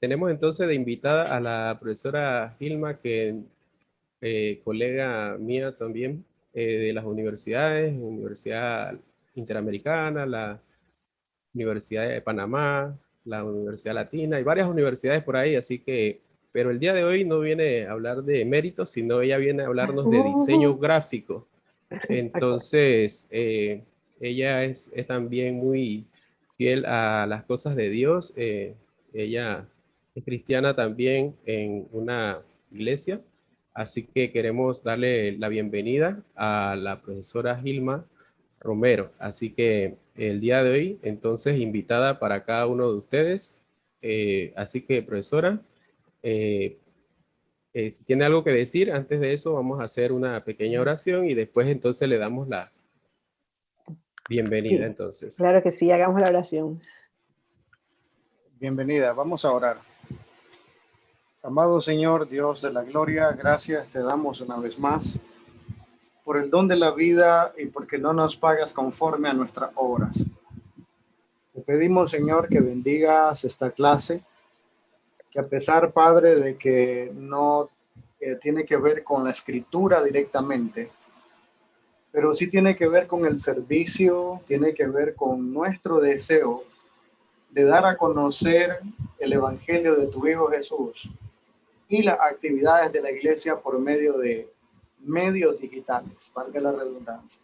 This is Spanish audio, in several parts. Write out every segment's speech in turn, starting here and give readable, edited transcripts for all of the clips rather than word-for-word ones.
tenemos entonces de invitada a la profesora Gilma, que colega mía también de las universidades, Universidad Interamericana, la Universidad de Panamá, la Universidad Latina y varias universidades por ahí, así que, pero el día de hoy no viene a hablar de méritos, sino ella viene a hablarnos de diseño Ujú. gráfico. Ok. Entonces, ella es también muy fiel a las cosas de Dios. Ella es cristiana también en una iglesia, así que queremos darle la bienvenida a la profesora Gilma Romero. Así que el día de hoy, entonces, invitada para cada uno de ustedes. Así que, profesora, eh, si tiene algo que decir, antes de eso vamos a hacer una pequeña oración y después entonces le damos la bienvenida. Sí, Entonces, claro que sí, hagamos la oración. Bienvenida, vamos a orar. Amado Señor, Dios de la gloria, gracias te damos una vez más por el don de la vida y porque no nos pagas conforme a nuestras obras. Te pedimos, Señor, que bendigas esta clase, que a pesar, Padre, de que no tiene que ver con la escritura directamente, pero sí tiene que ver con el servicio, tiene que ver con nuestro deseo de dar a conocer el Evangelio de tu Hijo Jesús y las actividades de la iglesia por medio de medios digitales, valga la redundancia.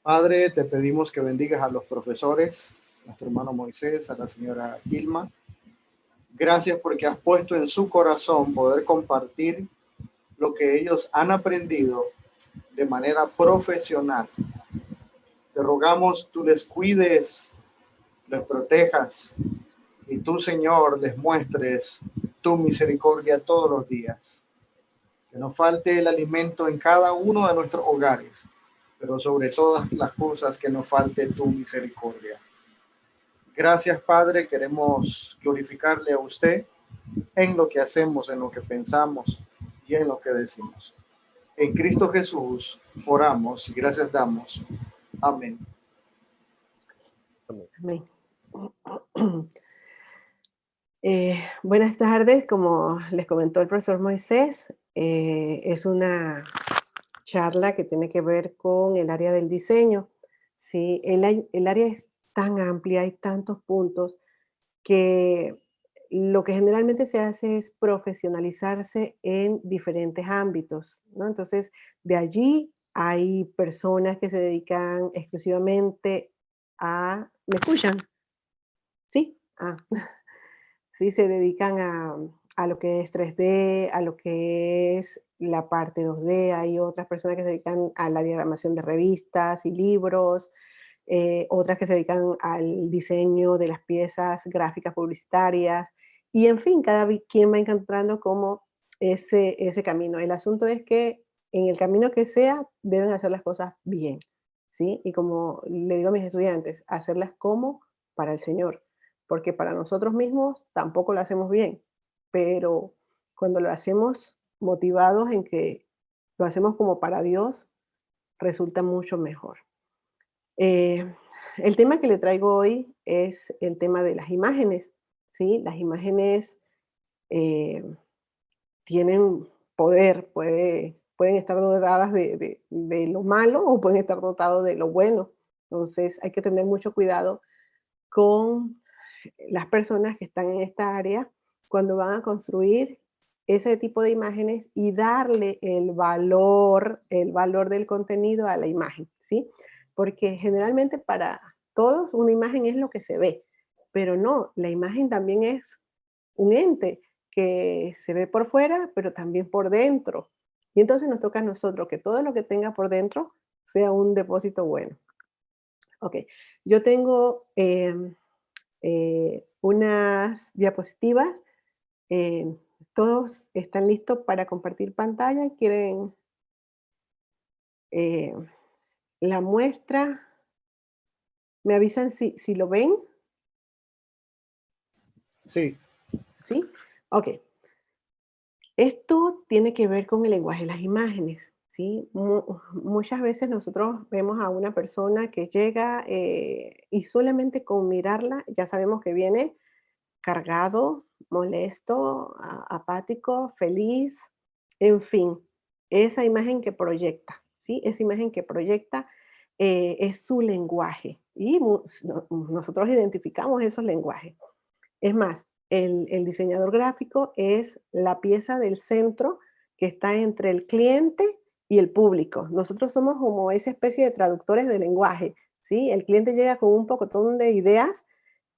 Padre, te pedimos que bendigas a los profesores, a nuestro hermano Moisés, a la señora Gilma. Gracias porque has puesto en su corazón poder compartir lo que ellos han aprendido de manera profesional. Te rogamos tú les cuides, les protejas y tú, Señor, les muestres tu misericordia todos los días. Que no falte el alimento en cada uno de nuestros hogares, pero sobre todas las cosas que no falte tu misericordia. Gracias, Padre, queremos glorificarle a usted en lo que hacemos, en lo que pensamos y en lo que decimos. En Cristo Jesús oramos y gracias damos. Amén. Amén. Buenas tardes, como les comentó el profesor Moisés, es una charla que tiene que ver con el área del diseño. Sí, el área es tan amplia, hay tantos puntos que lo que generalmente se hace es profesionalizarse en diferentes ámbitos, ¿no? Entonces, de allí hay personas que se dedican exclusivamente a... ¿Me escuchan? Sí. Ah, sí, se dedican a lo que es 3D, a lo que es la parte 2D. Hay otras personas que se dedican a la diagramación de revistas y libros, otras que se dedican al diseño de las piezas gráficas publicitarias, y en fin, quien va encontrando como ese camino. El asunto es que en el camino que sea, deben hacer las cosas bien, ¿sí? Y como le digo a mis estudiantes, hacerlas como para el Señor, porque para nosotros mismos tampoco lo hacemos bien, pero cuando lo hacemos motivados en que lo hacemos como para Dios, resulta mucho mejor. Eh, el tema que le traigo hoy es el tema de las imágenes, ¿sí? Las imágenes eh, tienen poder, pueden estar dotadas de lo malo o pueden estar dotadas de lo bueno. Entonces hay que tener mucho cuidado con las personas que están en esta área cuando van a construir ese tipo de imágenes y darle el valor del contenido a la imagen, ¿sí? Porque generalmente para todos una imagen es lo que se ve, pero no, la imagen también es un ente que se ve por fuera, pero también por dentro. Y entonces nos toca a nosotros que todo lo que tenga por dentro sea un depósito bueno. Ok, yo tengo unas diapositivas. eh, ¿Todos están listos para compartir pantalla? ¿Quieren eh, la muestra? ¿Me avisan si lo ven? Sí, ¿Sí? Ok. Esto tiene que ver con el lenguaje de las imágenes, ¿sí? Muchas veces nosotros vemos a una persona que llega y solamente con mirarla ya sabemos que viene cargado, molesto, apático, feliz, en fin, esa imagen que proyecta, ¿sí? Esa imagen que proyecta es su lenguaje y nosotros identificamos esos lenguajes. Es más, el diseñador gráfico es la pieza del centro que está entre el cliente y el público. Nosotros somos como esa especie de traductores de lenguaje, ¿sí? El cliente llega con un pocotón de ideas,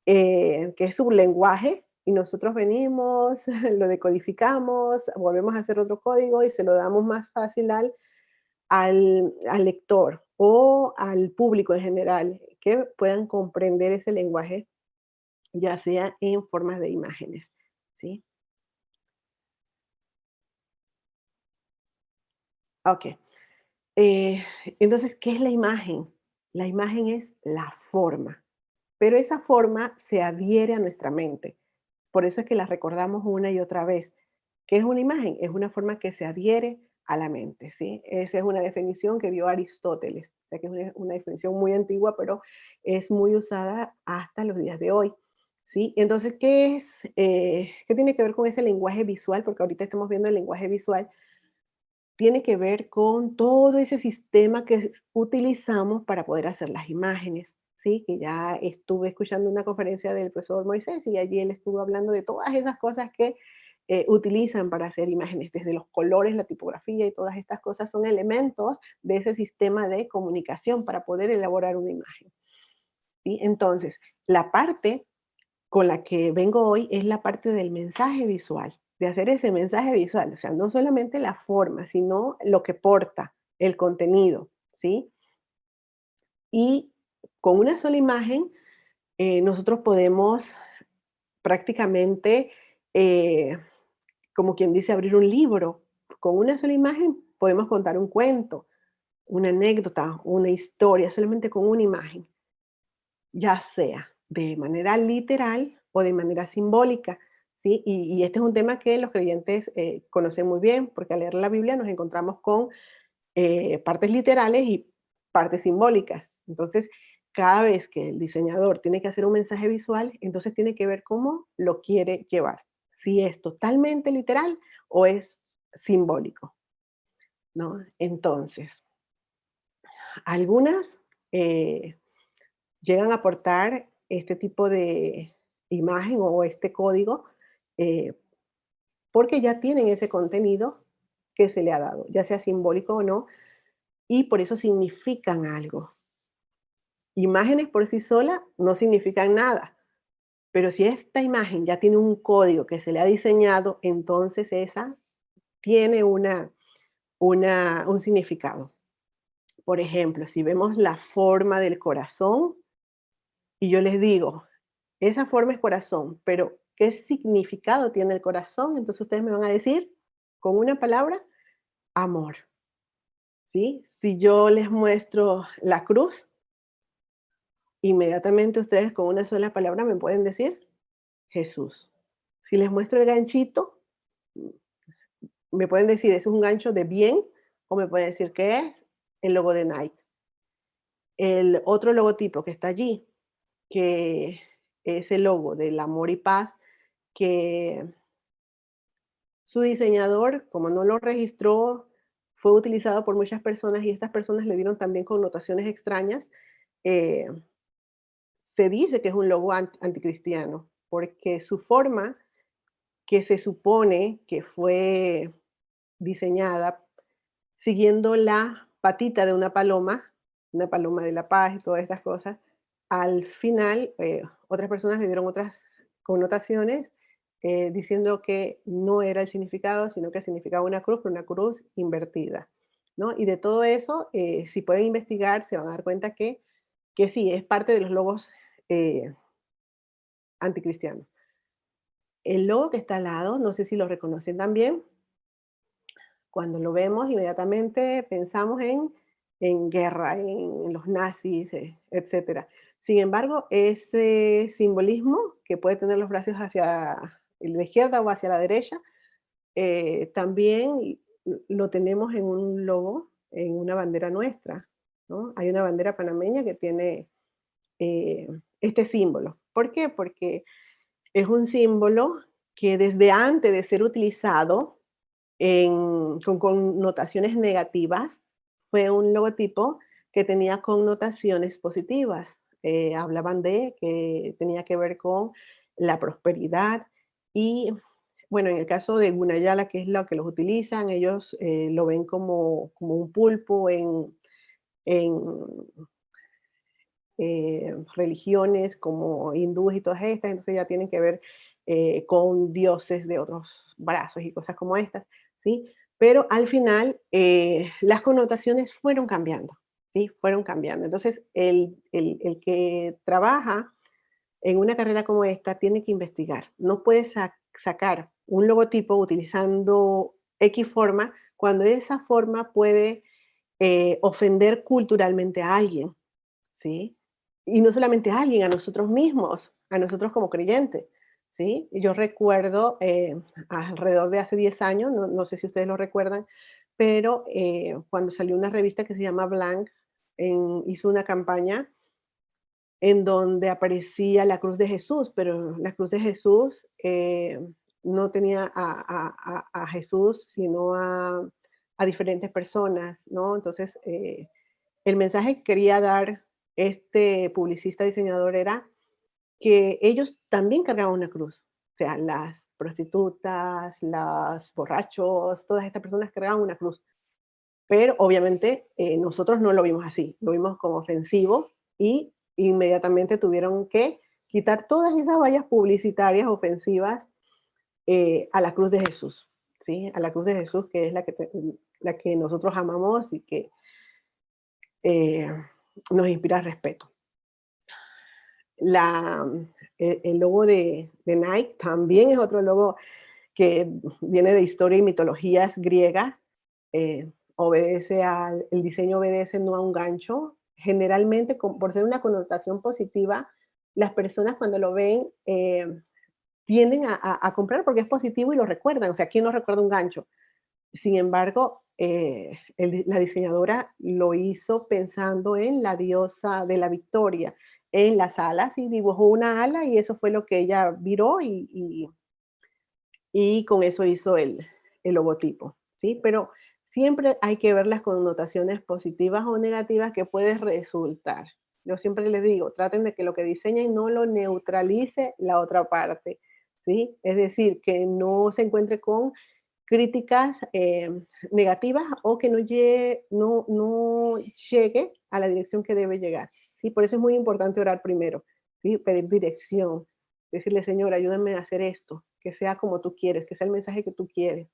que es su lenguaje, y nosotros venimos, lo decodificamos, volvemos a hacer otro código y se lo damos más fácil al lector o al público en general, que puedan comprender ese lenguaje, ya sea en formas de imágenes, ¿sí? Ok. Eh, entonces, ¿qué es la imagen? La imagen es la forma, pero esa forma se adhiere a nuestra mente. Por eso es que la recordamos una y otra vez. ¿Qué es una imagen? Es una forma que se adhiere a la mente, ¿sí? Esa es una definición que dio Aristóteles. O sea que es una definición muy antigua, pero es muy usada hasta los días de hoy, ¿sí? Entonces, ¿qué tiene que ver con ese lenguaje visual? Porque ahorita estamos viendo el lenguaje visual. Tiene que ver con todo ese sistema que utilizamos para poder hacer las imágenes, ¿sí? Que ya estuve escuchando una conferencia del profesor Moisés y allí él estuvo hablando de todas esas cosas que utilizan para hacer imágenes, desde los colores, la tipografía y todas estas cosas son elementos de ese sistema de comunicación para poder elaborar una imagen, ¿sí? Entonces, la parte con la que vengo hoy es la parte del mensaje visual, de hacer ese mensaje visual, o sea, no solamente la forma, sino lo que porta, el contenido, ¿sí? Y con una sola imagen, nosotros podemos prácticamente, eh, como quien dice, abrir un libro. Con una sola imagen podemos contar un cuento, una anécdota, una historia, solamente con una imagen, ya sea de manera literal o de manera simbólica, ¿sí? Y este es un tema que los creyentes conocen muy bien, porque al leer la Biblia nos encontramos con partes literales y partes simbólicas. Entonces, cada vez que el diseñador tiene que hacer un mensaje visual, entonces tiene que ver cómo lo quiere llevar, si es totalmente literal o es simbólico, ¿no? Entonces, algunas eh, llegan a aportar este tipo de imagen o este código, eh, porque ya tienen ese contenido que se le ha dado, ya sea simbólico o no, y por eso significan algo. Imágenes por sí solas no significan nada, pero si esta imagen ya tiene un código que se le ha diseñado, entonces esa tiene un significado. Por ejemplo, si vemos la forma del corazón y yo les digo, esa forma es corazón, pero ¿qué significado tiene el corazón? Entonces ustedes me van a decir con una palabra, amor, ¿sí? Si yo les muestro la cruz, inmediatamente ustedes con una sola palabra me pueden decir Jesús. Si les muestro el ganchito, me pueden decir, ¿es un gancho de bien? O me pueden decir, ¿qué es? El logo de Nike. El otro logotipo que está allí, que es el logo del amor y paz, que su diseñador, como no lo registró, fue utilizado por muchas personas y estas personas le dieron también connotaciones extrañas. eh, Se dice que es un logo anticristiano, porque su forma, que se supone que fue diseñada siguiendo la patita de una paloma de la paz y todas estas cosas, al final otras personas le dieron otras connotaciones, diciendo que no era el significado, sino que significaba una cruz, pero una cruz invertida, ¿no? Y de todo eso, si pueden investigar, se van a dar cuenta que sí, es parte de los logos eh, anticristianos. El logo que está al lado, no sé si lo reconocen también, cuando lo vemos inmediatamente pensamos en guerra, en los nazis, etcétera. Sin embargo, ese simbolismo que puede tener los brazos hacia la izquierda o hacia la derecha, también lo tenemos en un logo, en una bandera nuestra, ¿no? Hay una bandera panameña que tiene este símbolo. ¿Por qué? Porque es un símbolo que desde antes de ser utilizado con connotaciones negativas, fue un logotipo que tenía connotaciones positivas. Hablaban de que tenía que ver con la prosperidad y, bueno, en el caso de Gunayala, que es lo que los utilizan, ellos lo ven como un pulpo en religiones como hindúes y todas estas, entonces ya tienen que ver con dioses de otros brazos y cosas como estas, ¿sí? Pero al final las connotaciones fueron cambiando, ¿sí? Fueron cambiando. Entonces el que trabaja en una carrera como esta tiene que investigar. No puede sacar un logotipo utilizando X forma cuando esa forma puede ofender culturalmente a alguien, ¿sí? Y no solamente a alguien, a nosotros mismos, a nosotros como creyentes, ¿sí? Y yo recuerdo alrededor de hace 10 años, no sé si ustedes lo recuerdan, pero cuando salió una revista que se llama Blank, hizo una campaña en donde aparecía la cruz de Jesús, pero la cruz de Jesús no tenía a Jesús, sino a diferentes personas, ¿no? Entonces, el mensaje que quería dar este publicista diseñador era que ellos también cargaban una cruz. O sea, las prostitutas, los borrachos, todas estas personas cargaban una cruz. Pero obviamente nosotros no lo vimos así, lo vimos como ofensivo y inmediatamente tuvieron que quitar todas esas vallas publicitarias ofensivas a la cruz de Jesús, ¿sí? A la cruz de Jesús, que es la que nosotros amamos y que eh, nos inspira respeto. La, el logo de Nike también es otro logo que viene de historia y mitologías griegas. El diseño obedece no a un gancho. Generalmente, por ser una connotación positiva, las personas cuando lo ven tienden a comprar porque es positivo y lo recuerdan. O sea, ¿quién no recuerda un gancho? Sin embargo, la diseñadora lo hizo pensando en la diosa de la victoria, en las alas, y dibujó una ala y eso fue lo que ella viró y con eso hizo el logotipo, ¿sí? Pero siempre hay que ver las connotaciones positivas o negativas que puede resultar. Yo siempre les digo, traten de que lo que diseñen no lo neutralice la otra parte, ¿sí? Es decir, que no se encuentre con críticas negativas o que no llegue a la dirección que debe llegar, ¿sí? Por eso es muy importante orar primero, ¿sí? Pedir dirección, decirle, Señor, ayúdame a hacer esto, que sea como tú quieres, que sea el mensaje que tú quieres,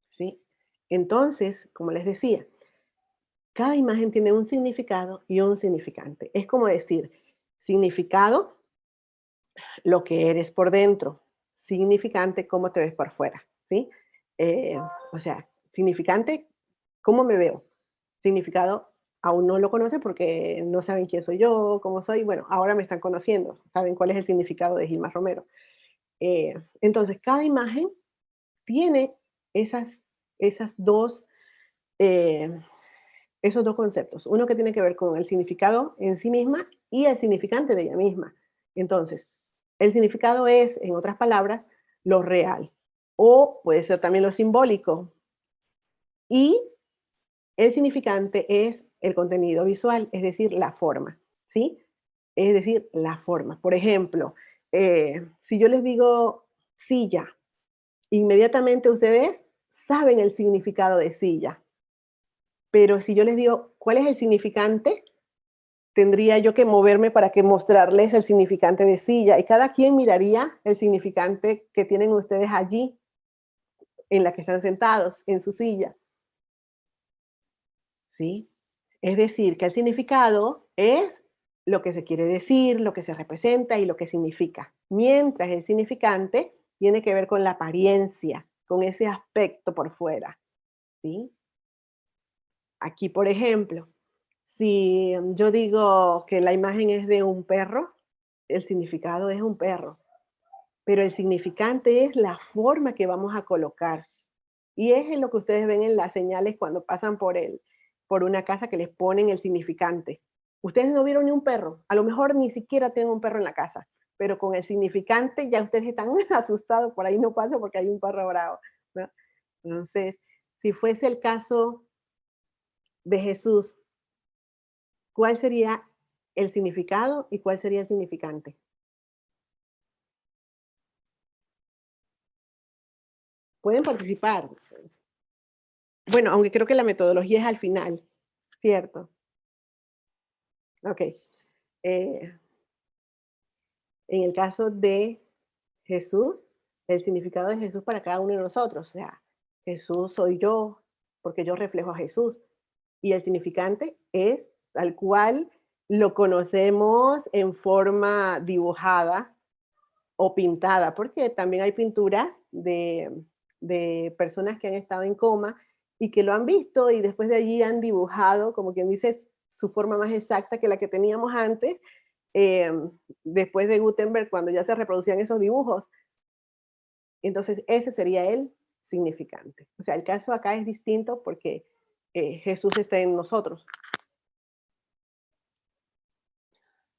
¿sí? Entonces, como les decía, cada imagen tiene un significado y un significante. Es como decir, significado, lo que eres por dentro, significante, cómo te ves por fuera, ¿sí? Eh, o sea, significante, cómo me veo. Significado, aún no lo conocen porque no saben quién soy yo, cómo soy. Bueno, ahora me están conociendo, saben cuál es el significado de Gilma Romero. Entonces, cada imagen tiene esas, esas dos, eh, esos dos conceptos. Uno que tiene que ver con el significado en sí misma y el significante de ella misma. Entonces, el significado es, en otras palabras, lo real. O puede ser también lo simbólico. Y el significante es el contenido visual, es decir, la forma. ¿Sí? Es decir, la forma. Por ejemplo, si yo les digo silla, inmediatamente ustedes saben el significado de silla. Pero si yo les digo, ¿cuál es el significante? Tendría yo que moverme para que mostrarles el significante de silla y cada quien miraría el significante que tienen ustedes allí en la que están sentados en su silla, ¿sí? Es decir, que el significado es lo que se quiere decir, lo que se representa y lo que significa, mientras el significante tiene que ver con la apariencia, con ese aspecto por fuera, ¿sí? Aquí, por ejemplo, si yo digo que la imagen es de un perro, el significado es un perro, pero el significante es la forma que vamos a colocar. Y es en lo que ustedes ven en las señales cuando pasan por una casa que les ponen el significante. Ustedes no vieron ni un perro, a lo mejor ni siquiera tienen un perro en la casa, pero con el significante ya ustedes están asustados, por ahí no paso porque hay un perro bravo, ¿no? Entonces, si fuese el caso de Jesús, ¿cuál sería el significado y cuál sería el significante? Pueden participar. Bueno, aunque creo que la metodología es al final, ¿cierto? Ok. En el caso de Jesús, el significado de Jesús para cada uno de nosotros, o sea, Jesús soy yo, porque yo reflejo a Jesús. Y el significante es tal cual lo conocemos en forma dibujada o pintada, porque también hay pinturas de personas que han estado en coma y que lo han visto y después de allí han dibujado, como quien dice, su forma más exacta que la que teníamos antes, eh, después de Gutenberg, cuando ya se reproducían esos dibujos. Entonces, ese sería el significante. O sea, el caso acá es distinto porque Jesús está en nosotros.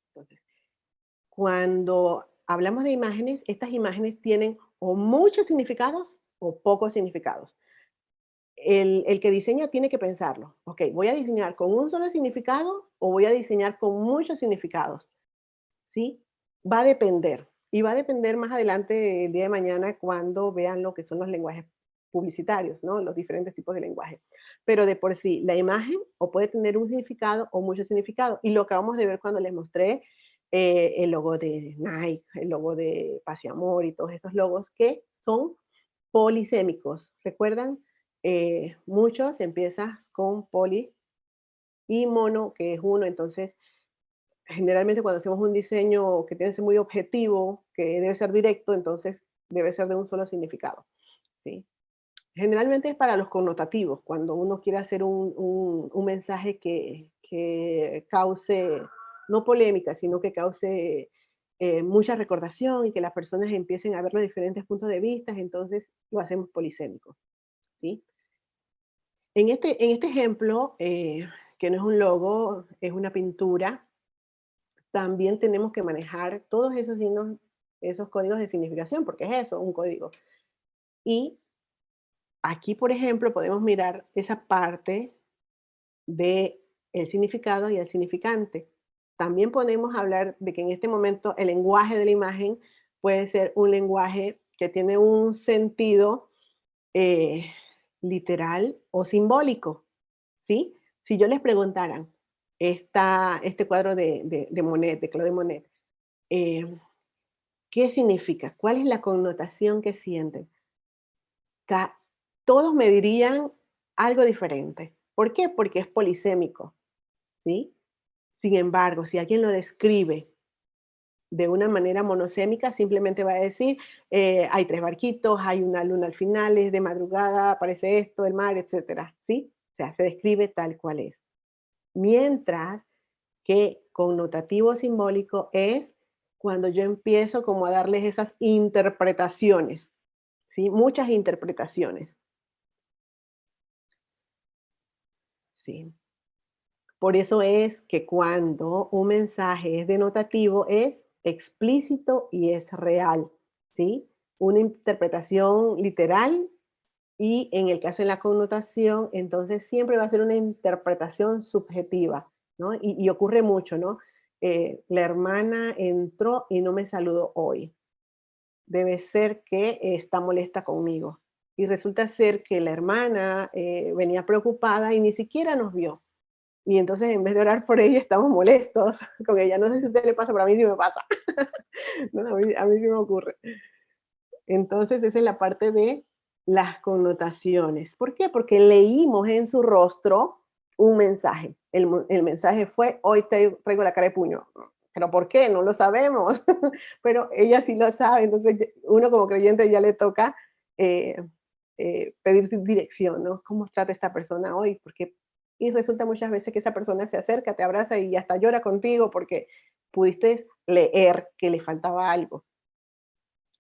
Entonces, cuando hablamos de imágenes, estas imágenes tienen o muchos significados o pocos significados. El que diseña tiene que pensarlo. Ok, ¿voy a diseñar con un solo significado o voy a diseñar con muchos significados? ¿Sí? Va a depender. Y va a depender más adelante, el día de mañana, cuando vean lo que son los lenguajes publicitarios, ¿no? Los diferentes tipos de lenguaje. Pero de por sí, la imagen o puede tener un significado o mucho significado. Y lo acabamos de ver cuando les mostré el logo de Nike, el logo de Paz y Amor y todos estos logos que son polisémicos. ¿Recuerdan? Muchos empiezan con poli y mono, que es uno. Entonces, generalmente cuando hacemos un diseño que tiene que ser muy objetivo, que debe ser directo, entonces debe ser de un solo significado, ¿sí? Generalmente es para los connotativos, cuando uno quiere hacer un mensaje que cause, no polémica, sino que cause mucha recordación y que las personas empiecen a ver los diferentes puntos de vista, entonces lo hacemos polisémico, ¿sí? En este ejemplo, que no es un logo, es una pintura, también tenemos que manejar todos esos signos, esos códigos de significación, porque es eso, un código. Y aquí, por ejemplo, podemos mirar esa parte de el significado y el significante. También podemos hablar de que en este momento el lenguaje de la imagen puede ser un lenguaje que tiene un sentido eh, literal o simbólico, ¿sí? Si yo les preguntaran este cuadro de Monet, de Claude Monet, eh, ¿qué significa? ¿Cuál es la connotación que sienten? Ca- Todos me dirían algo diferente. ¿Por qué? Porque es polisémico, ¿sí? Sin embargo, si alguien lo describe de una manera monosémica, simplemente va a decir, hay tres barquitos, hay una luna al final, es de madrugada, aparece esto, el mar, etcétera, ¿sí? O sea, se describe tal cual es. Mientras que connotativo simbólico es cuando yo empiezo como a darles esas interpretaciones, ¿sí? Muchas interpretaciones, ¿sí? Por eso es que cuando un mensaje es denotativo es explícito y es real, ¿sí? Una interpretación literal y en el caso de la connotación, entonces siempre va a ser una interpretación subjetiva, ¿no? Y ocurre mucho, ¿no? La hermana entró y no me saludó hoy. Debe ser que está molesta conmigo. Y resulta ser que la hermana venía preocupada y ni siquiera nos vio. Y entonces en vez de orar por ella, estamos molestos con ella. No sé si a usted le pasa, pero a mí sí me pasa. ¿No? A mí sí me ocurre. Entonces esa es la parte de las connotaciones. ¿Por qué? Porque leímos en su rostro un mensaje. El mensaje fue, hoy traigo la cara de puño. ¿Pero por qué? No lo sabemos. Pero ella sí lo sabe. Entonces uno como creyente ya le toca eh, pedir dirección, ¿no? ¿Cómo trata esta persona hoy? Porque, y resulta muchas veces que esa persona se acerca, te abraza y hasta llora contigo porque pudiste leer que le faltaba algo.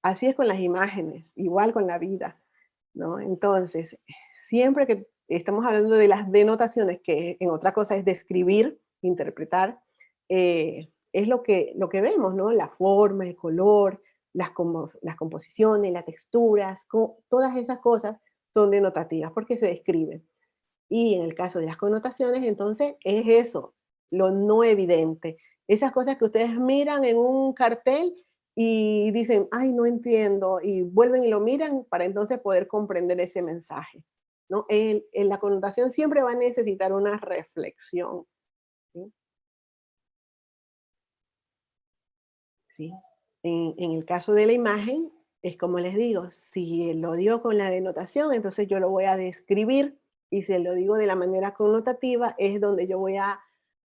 Así es con las imágenes, igual con la vida, ¿no? Entonces, siempre que estamos hablando de las denotaciones, que en otra cosa es describir, interpretar, es lo que vemos, ¿no? La forma, el color, las composiciones, las texturas, todas esas cosas son denotativas porque se describen. Y en el caso de las connotaciones, entonces es eso, lo no evidente. Esas cosas que ustedes miran en un cartel y dicen, ay, no entiendo, y vuelven y lo miran para entonces poder comprender ese mensaje, ¿no? La connotación siempre va a necesitar una reflexión, ¿sí? ¿Sí? En el caso de la imagen, es como les digo, si lo digo con la denotación, entonces yo lo voy a describir, y si lo digo de la manera connotativa, es donde yo voy a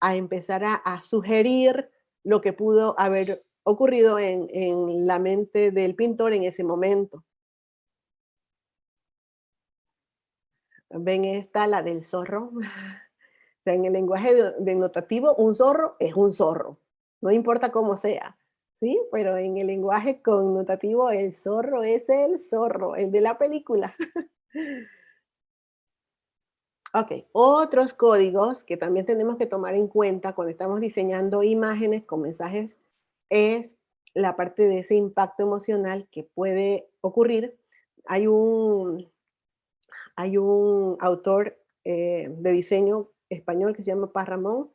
empezar a sugerir lo que pudo haber ocurrido en la mente del pintor en ese momento. ¿Ven esta, la del zorro? O sea, en el lenguaje denotativo, un zorro es un zorro, no importa cómo sea, ¿sí? Pero en el lenguaje connotativo, el zorro es el zorro, el de la película. Ok, otros códigos que también tenemos que tomar en cuenta cuando estamos diseñando imágenes con mensajes es la parte de ese impacto emocional que puede ocurrir. Hay un, hay un autor de diseño español que se llama Paz Ramón.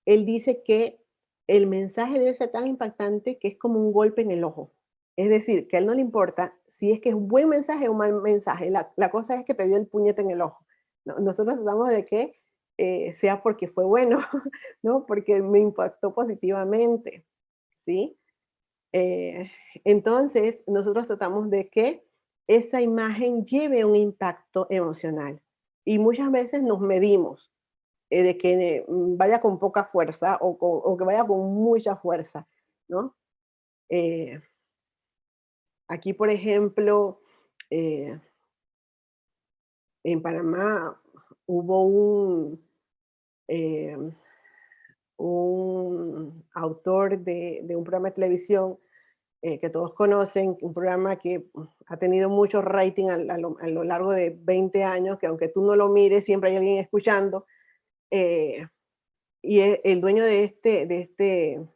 Él dice que el mensaje debe ser tan impactante que es como un golpe en el ojo. Es decir, que a él no le importa si es que es un buen mensaje o un mal mensaje. La cosa es que te dio el puñete en el ojo. Nosotros tratamos de que sea porque fue bueno, ¿no? Porque me impactó positivamente, ¿sí? Eh, entonces, nosotros tratamos de que esa imagen lleve un impacto emocional. Y muchas veces nos medimos de que vaya con poca fuerza o que vaya con mucha fuerza, ¿no? Eh, Aquí, por ejemplo, eh, en Panamá hubo eh, un autor de un programa de televisión que todos conocen, un programa que ha tenido mucho rating a lo largo de 20 años, que aunque tú no lo mires, siempre hay alguien escuchando. eh, y el dueño de este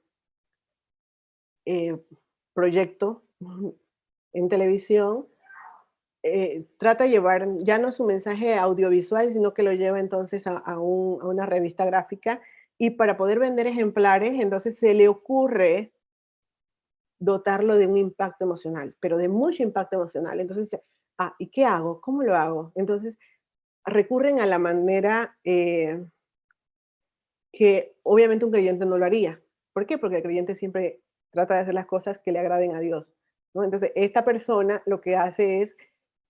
eh, proyecto en televisión, trata de llevar ya no su mensaje audiovisual, sino que lo lleva entonces a una revista gráfica, y para poder vender ejemplares, entonces se le ocurre dotarlo de un impacto emocional, pero de mucho impacto emocional. Entonces, ¿y qué hago? ¿Cómo lo hago? Entonces recurren a la manera que obviamente un creyente no lo haría. ¿Por qué? Porque el creyente siempre trata de hacer las cosas que le agraden a Dios, ¿no? Entonces, esta persona lo que hace es,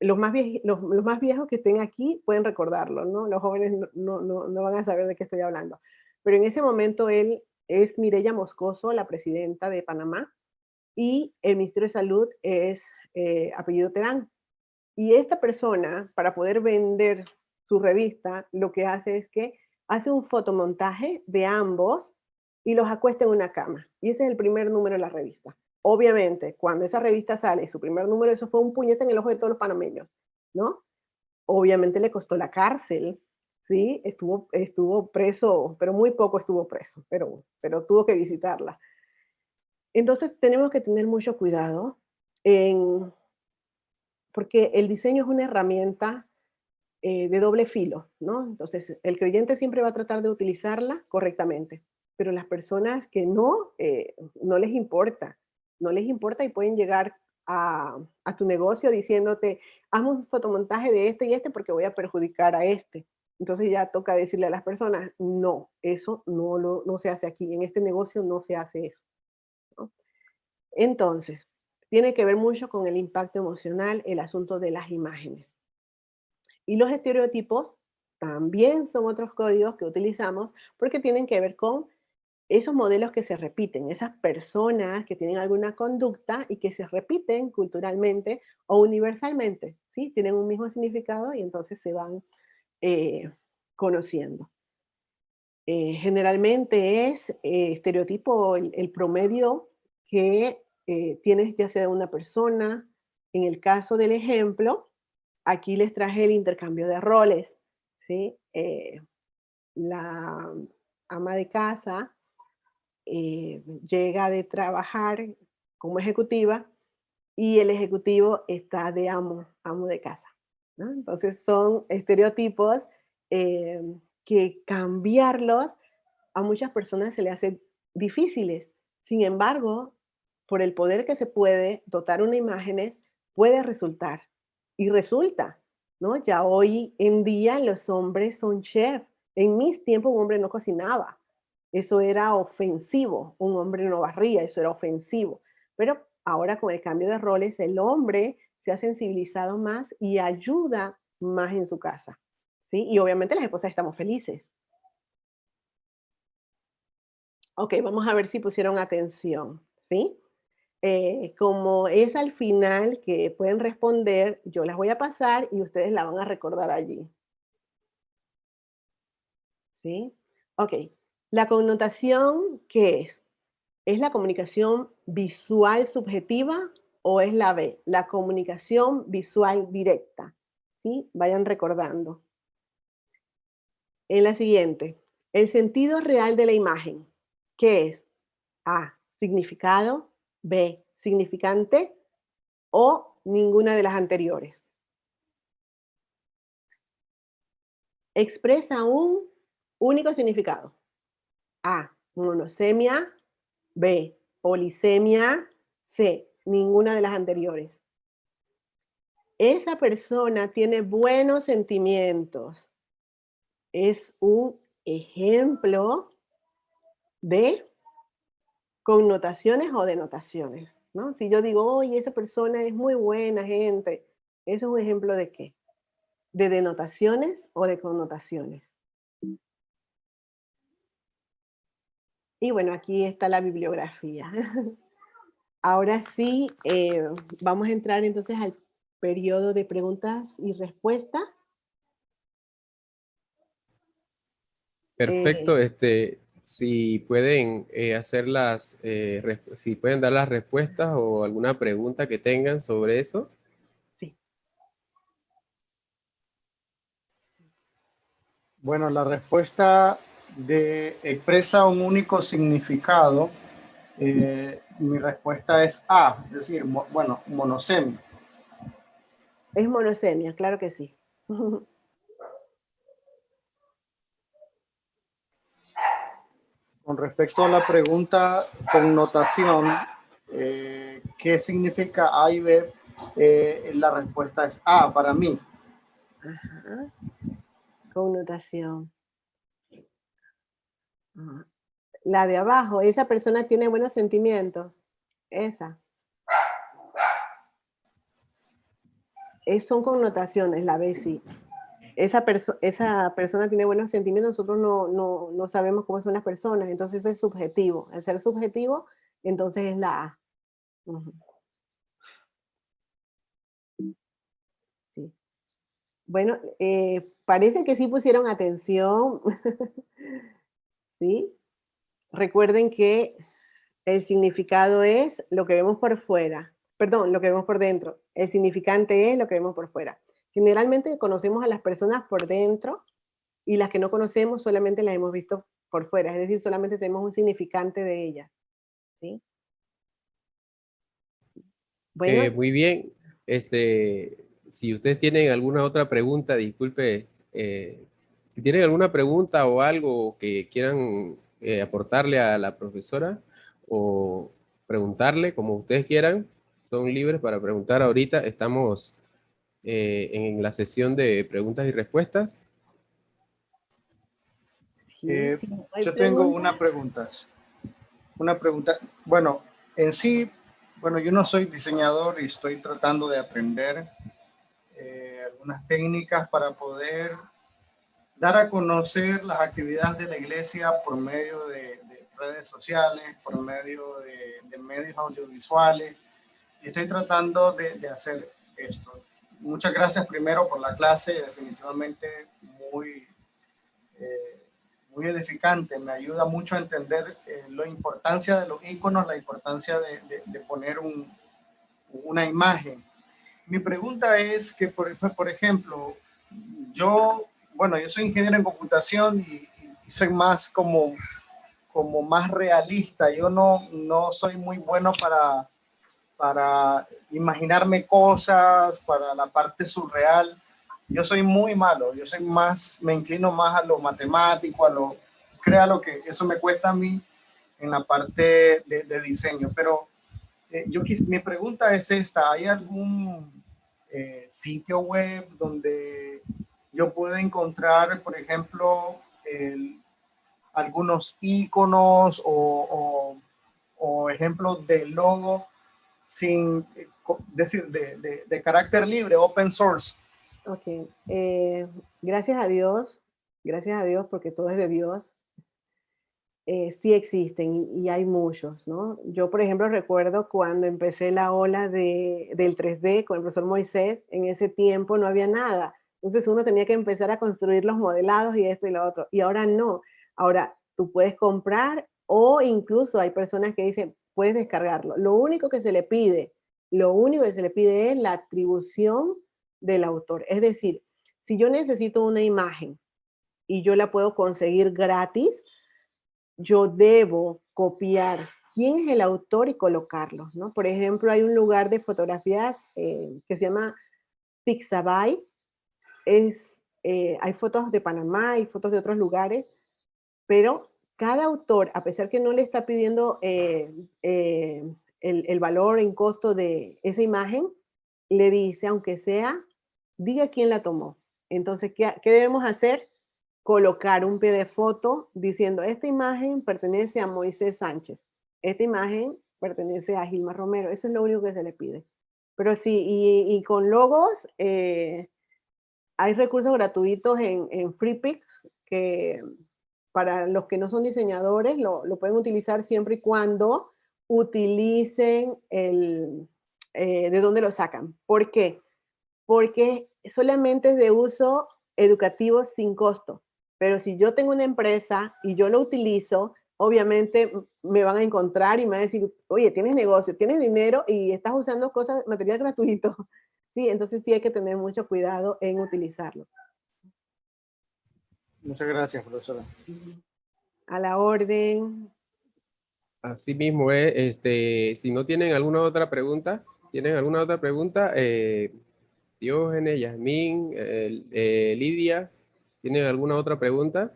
los más viejos que estén aquí pueden recordarlo, ¿no? Los jóvenes no van a saber de qué estoy hablando. Pero en ese momento él es Mireya Moscoso, la presidenta de Panamá, y el Ministerio de Salud es apellido Terán. Y esta persona, para poder vender su revista, lo que hace es que hace un fotomontaje de ambos y los acuesta en una cama. Y ese es el primer número de la revista. Obviamente, cuando esa revista sale, su primer número, eso fue un puñete en el ojo de todos los panameños, ¿no? Obviamente le costó la cárcel, ¿sí? Estuvo preso, pero muy poco estuvo preso, pero tuvo que visitarla. Entonces tenemos que tener mucho cuidado en, porque el diseño es una herramienta de doble filo, ¿no? Entonces, el creyente siempre va a tratar de utilizarla correctamente, pero las personas que no les importa, no les importa y pueden llegar a tu negocio diciéndote, hazme un fotomontaje de este y este porque voy a perjudicar a este. Entonces ya toca decirle a las personas, no, eso no se hace aquí, en este negocio no se hace eso, ¿no? Entonces, tiene que ver mucho con el impacto emocional, el asunto de las imágenes. Y los estereotipos también son otros códigos que utilizamos porque tienen que ver con esos modelos que se repiten, esas personas que tienen alguna conducta y que se repiten culturalmente o universalmente, ¿sí? Tienen un mismo significado y entonces se van eh, conociendo. Generalmente es estereotipo el promedio que tienes ya sea de una persona. En el caso del ejemplo, aquí les traje el intercambio de roles, ¿sí? La ama de casa llega de trabajar como ejecutiva y el ejecutivo está de amo de casa, ¿no? Entonces son estereotipos eh, que cambiarlos a muchas personas se le hace difíciles. Sin embargo, por el poder que se puede dotar una imágenes, puede resultar. Y resulta, ¿no? Ya hoy en día los hombres son chefs. En mis tiempos un hombre no cocinaba. Eso era ofensivo. Un hombre no barría, eso era ofensivo. Pero ahora con el cambio de roles, el hombre se ha sensibilizado más y ayuda más en su casa. ¿Sí? Y obviamente las esposas estamos felices. Ok, vamos a ver si pusieron atención, ¿sí? Como es al final que pueden responder, yo las voy a pasar y ustedes la van a recordar allí, ¿sí? Ok, la connotación, ¿qué es? ¿Es la comunicación visual subjetiva o es la B, la comunicación visual directa? ¿Sí? Vayan recordando. En la siguiente, el sentido real de la imagen, ¿qué es? A, significado, B, significante o ninguna de las anteriores. Expresa un único significado. A, monosemia, B, polisemia, C, ninguna de las anteriores. Esa persona tiene buenos sentimientos. Es un ejemplo de connotaciones o denotaciones, ¿no? Si yo digo, oye, esa persona es muy buena gente, ¿eso es un ejemplo de qué? ¿De denotaciones o de connotaciones? Y bueno, aquí está la bibliografía. Ahora sí, vamos a entrar entonces al periodo de preguntas y respuestas. Perfecto, si pueden si pueden dar las respuestas o alguna pregunta que tengan sobre eso. Sí. Bueno, la respuesta expresa un único significado. Mi respuesta es A, es decir, bueno, monosemia. Es monosemia, claro que sí. Con respecto a la pregunta connotación, ¿qué significa A y B? La respuesta es A para mí. Ajá. Connotación. Ah, la de abajo, esa persona tiene buenos sentimientos. Esa. Son connotaciones, la B sí. Esa persona tiene buenos sentimientos, nosotros no sabemos cómo son las personas, entonces eso es subjetivo. Al ser subjetivo, entonces es la A. Ujú, sí. Bueno, parece que sí pusieron atención. ¿Sí? Recuerden que el significado es lo que vemos por fuera, perdón, lo que vemos por dentro. El significante es lo que vemos por fuera. Generalmente conocemos a las personas por dentro y las que no conocemos solamente las hemos visto por fuera, es decir, solamente tenemos un significante de ellas, ¿sí? Bueno, Muy bien, si ustedes tienen alguna otra pregunta, disculpe, si tienen alguna pregunta o algo que quieran aportarle a la profesora o preguntarle, como ustedes quieran, son libres para preguntar ahorita. Estamos en la sesión de preguntas y respuestas. sí, sí, no hay Yo tengo preguntas. una pregunta. Bueno, en sí, bueno, yo no soy diseñador y estoy tratando de aprender algunas técnicas para poder dar a conocer las actividades de la iglesia por medio de redes sociales, por medio de medios audiovisuales. Y estoy tratando de hacer esto. Muchas gracias primero por la clase, definitivamente muy, muy edificante. Me ayuda mucho a entender la importancia de los iconos, la importancia de poner una imagen. Mi pregunta es que, por ejemplo, yo soy ingeniero en computación y soy más como como más realista. Yo no soy muy bueno para imaginarme cosas, para la parte surreal. Yo soy muy malo, yo soy más, me inclino más a lo matemático, créalo que eso me cuesta a mí en la parte de diseño. Pero mi pregunta es esta: ¿hay algún sitio web donde yo pueda encontrar, por ejemplo, algunos iconos o ejemplos de logo sin decir de carácter libre, open source? Ok, gracias a Dios, porque todo es de Dios, sí existen y hay muchos, ¿no? Yo, por ejemplo, recuerdo cuando empecé la ola del 3D con el profesor Moisés, en ese tiempo no había nada. Entonces uno tenía que empezar a construir los modelados y esto y lo otro. Y ahora no. Ahora tú puedes comprar o incluso hay personas que dicen, puedes descargarlo. Lo único que se le pide es la atribución del autor. Es decir, si yo necesito una imagen y yo la puedo conseguir gratis, yo debo copiar quién es el autor y colocarlo, ¿no? Por ejemplo, hay un lugar de fotografías que se llama Pixabay. Hay fotos de Panamá y fotos de otros lugares, pero cada autor, a pesar que no le está pidiendo el valor en costo de esa imagen, le dice, aunque sea, diga quién la tomó. Entonces, ¿qué debemos hacer? Colocar un pie de foto diciendo, esta imagen pertenece a Moisés Sánchez, esta imagen pertenece a Gilma Romero. Eso es lo único que se le pide. Pero sí, y con logos, hay recursos gratuitos en FreePix que para los que no son diseñadores lo pueden utilizar siempre y cuando utilicen de dónde lo sacan. ¿Por qué? Porque solamente es de uso educativo sin costo. Pero si yo tengo una empresa y yo lo utilizo, obviamente me van a encontrar y me van a decir, oye, tienes negocio, tienes dinero y estás usando cosas, material gratuito. Sí, entonces sí hay que tener mucho cuidado en utilizarlo. Muchas gracias, profesora. A la orden. Así mismo es, si no tienen alguna otra pregunta, Diógenes, Yasmín, Lidia, ¿tienen alguna otra pregunta?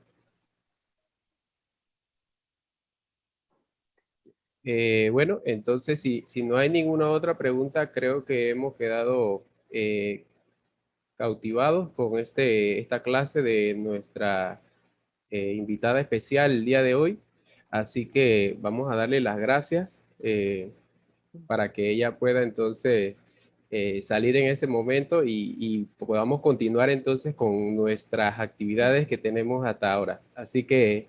Bueno, entonces si no hay ninguna otra pregunta, creo que hemos quedado cautivados con esta clase de nuestra invitada especial el día de hoy. Así que vamos a darle las gracias para que ella pueda entonces salir en ese momento y podamos continuar entonces con nuestras actividades que tenemos hasta ahora. Así que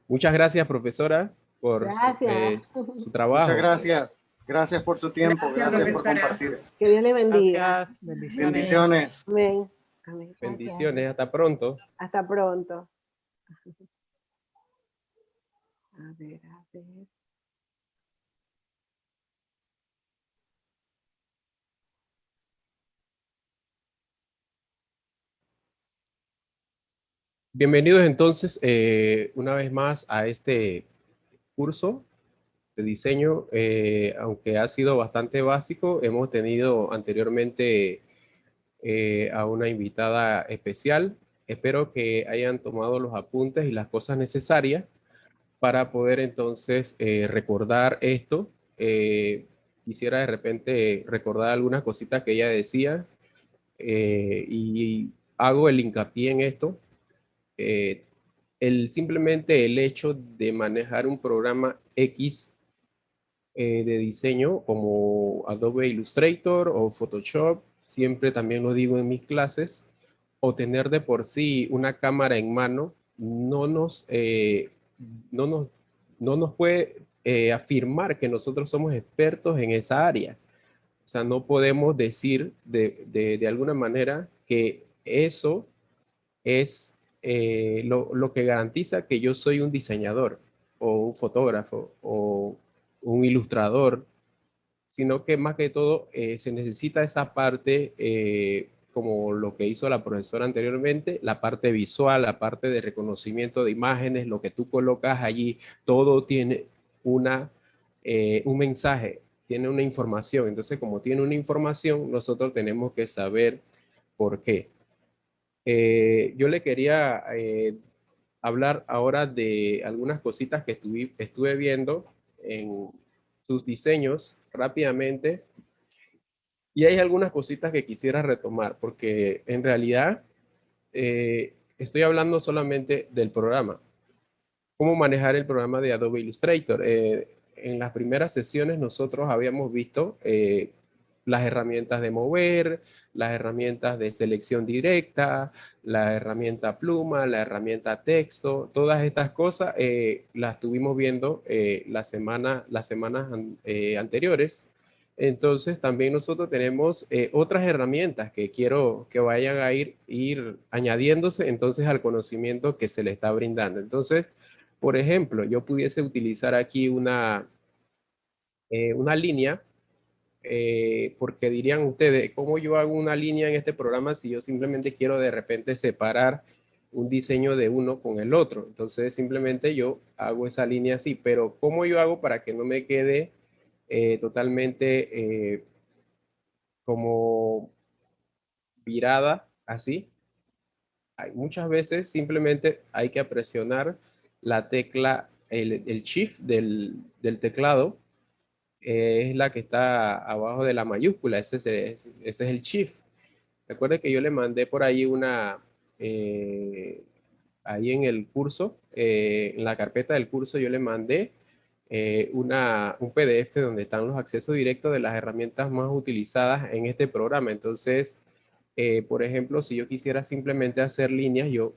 muchas gracias, profesora, por Gracias. su Muchas trabajo. gracias. Gracias por su tiempo. Gracias, Gracias por profesora. compartir. Que Dios le bendiga. Gracias, bendiciones. Bendiciones. Amén. Amén. Gracias. Bendiciones, hasta pronto. Hasta pronto. A ver, a ver. Bienvenidos entonces una vez más a este curso de diseño. Aunque ha sido bastante básico, hemos tenido anteriormente a una invitada especial. Espero que hayan tomado los apuntes y las cosas necesarias para poder entonces recordar esto. Quisiera de repente recordar algunas cositas que ella decía y hago el hincapié en esto. Eh, simplemente el hecho de manejar un programa X de diseño como Adobe Illustrator o Photoshop, siempre también lo digo en mis clases, o tener de por sí una cámara en mano, no nos, no nos puede afirmar que nosotros somos expertos en esa área. O sea, no podemos decir de alguna manera que eso es lo que garantiza que yo soy un diseñador o un fotógrafo o un ilustrador, sino que más que todo se necesita esa parte como lo que hizo la profesora anteriormente, la parte visual, la parte de reconocimiento de imágenes, lo que tú colocas allí, todo tiene un mensaje, tiene una información. Entonces, como tiene una información, nosotros tenemos que saber por qué. Yo le quería hablar ahora de algunas cositas que estuve viendo en sus diseños rápidamente. Y hay algunas cositas que quisiera retomar, porque en realidad estoy hablando solamente del programa. Cómo manejar el programa de Adobe Illustrator. En las primeras sesiones nosotros habíamos visto las herramientas de mover, las herramientas de selección directa, la herramienta pluma, la herramienta texto, todas estas cosas las estuvimos viendo las semanas anteriores. Entonces también nosotros tenemos otras herramientas que quiero que vayan a ir añadiéndose entonces al conocimiento que se le está brindando. Entonces, por ejemplo, yo pudiese utilizar aquí una línea, porque dirían ustedes, ¿cómo yo hago una línea en este programa si yo simplemente quiero de repente separar un diseño de uno con el otro? Entonces simplemente yo hago esa línea así, pero ¿cómo yo hago para que no me quede totalmente como virada así? Muchas veces simplemente hay que presionar la tecla, el shift del teclado, es la que está abajo de la mayúscula, ese es el shift. Recuerde que yo le mandé por ahí ahí en el curso, en la carpeta del curso yo le mandé un PDF donde están los accesos directos de las herramientas más utilizadas en este programa. Entonces, por ejemplo, si yo quisiera simplemente hacer líneas, yo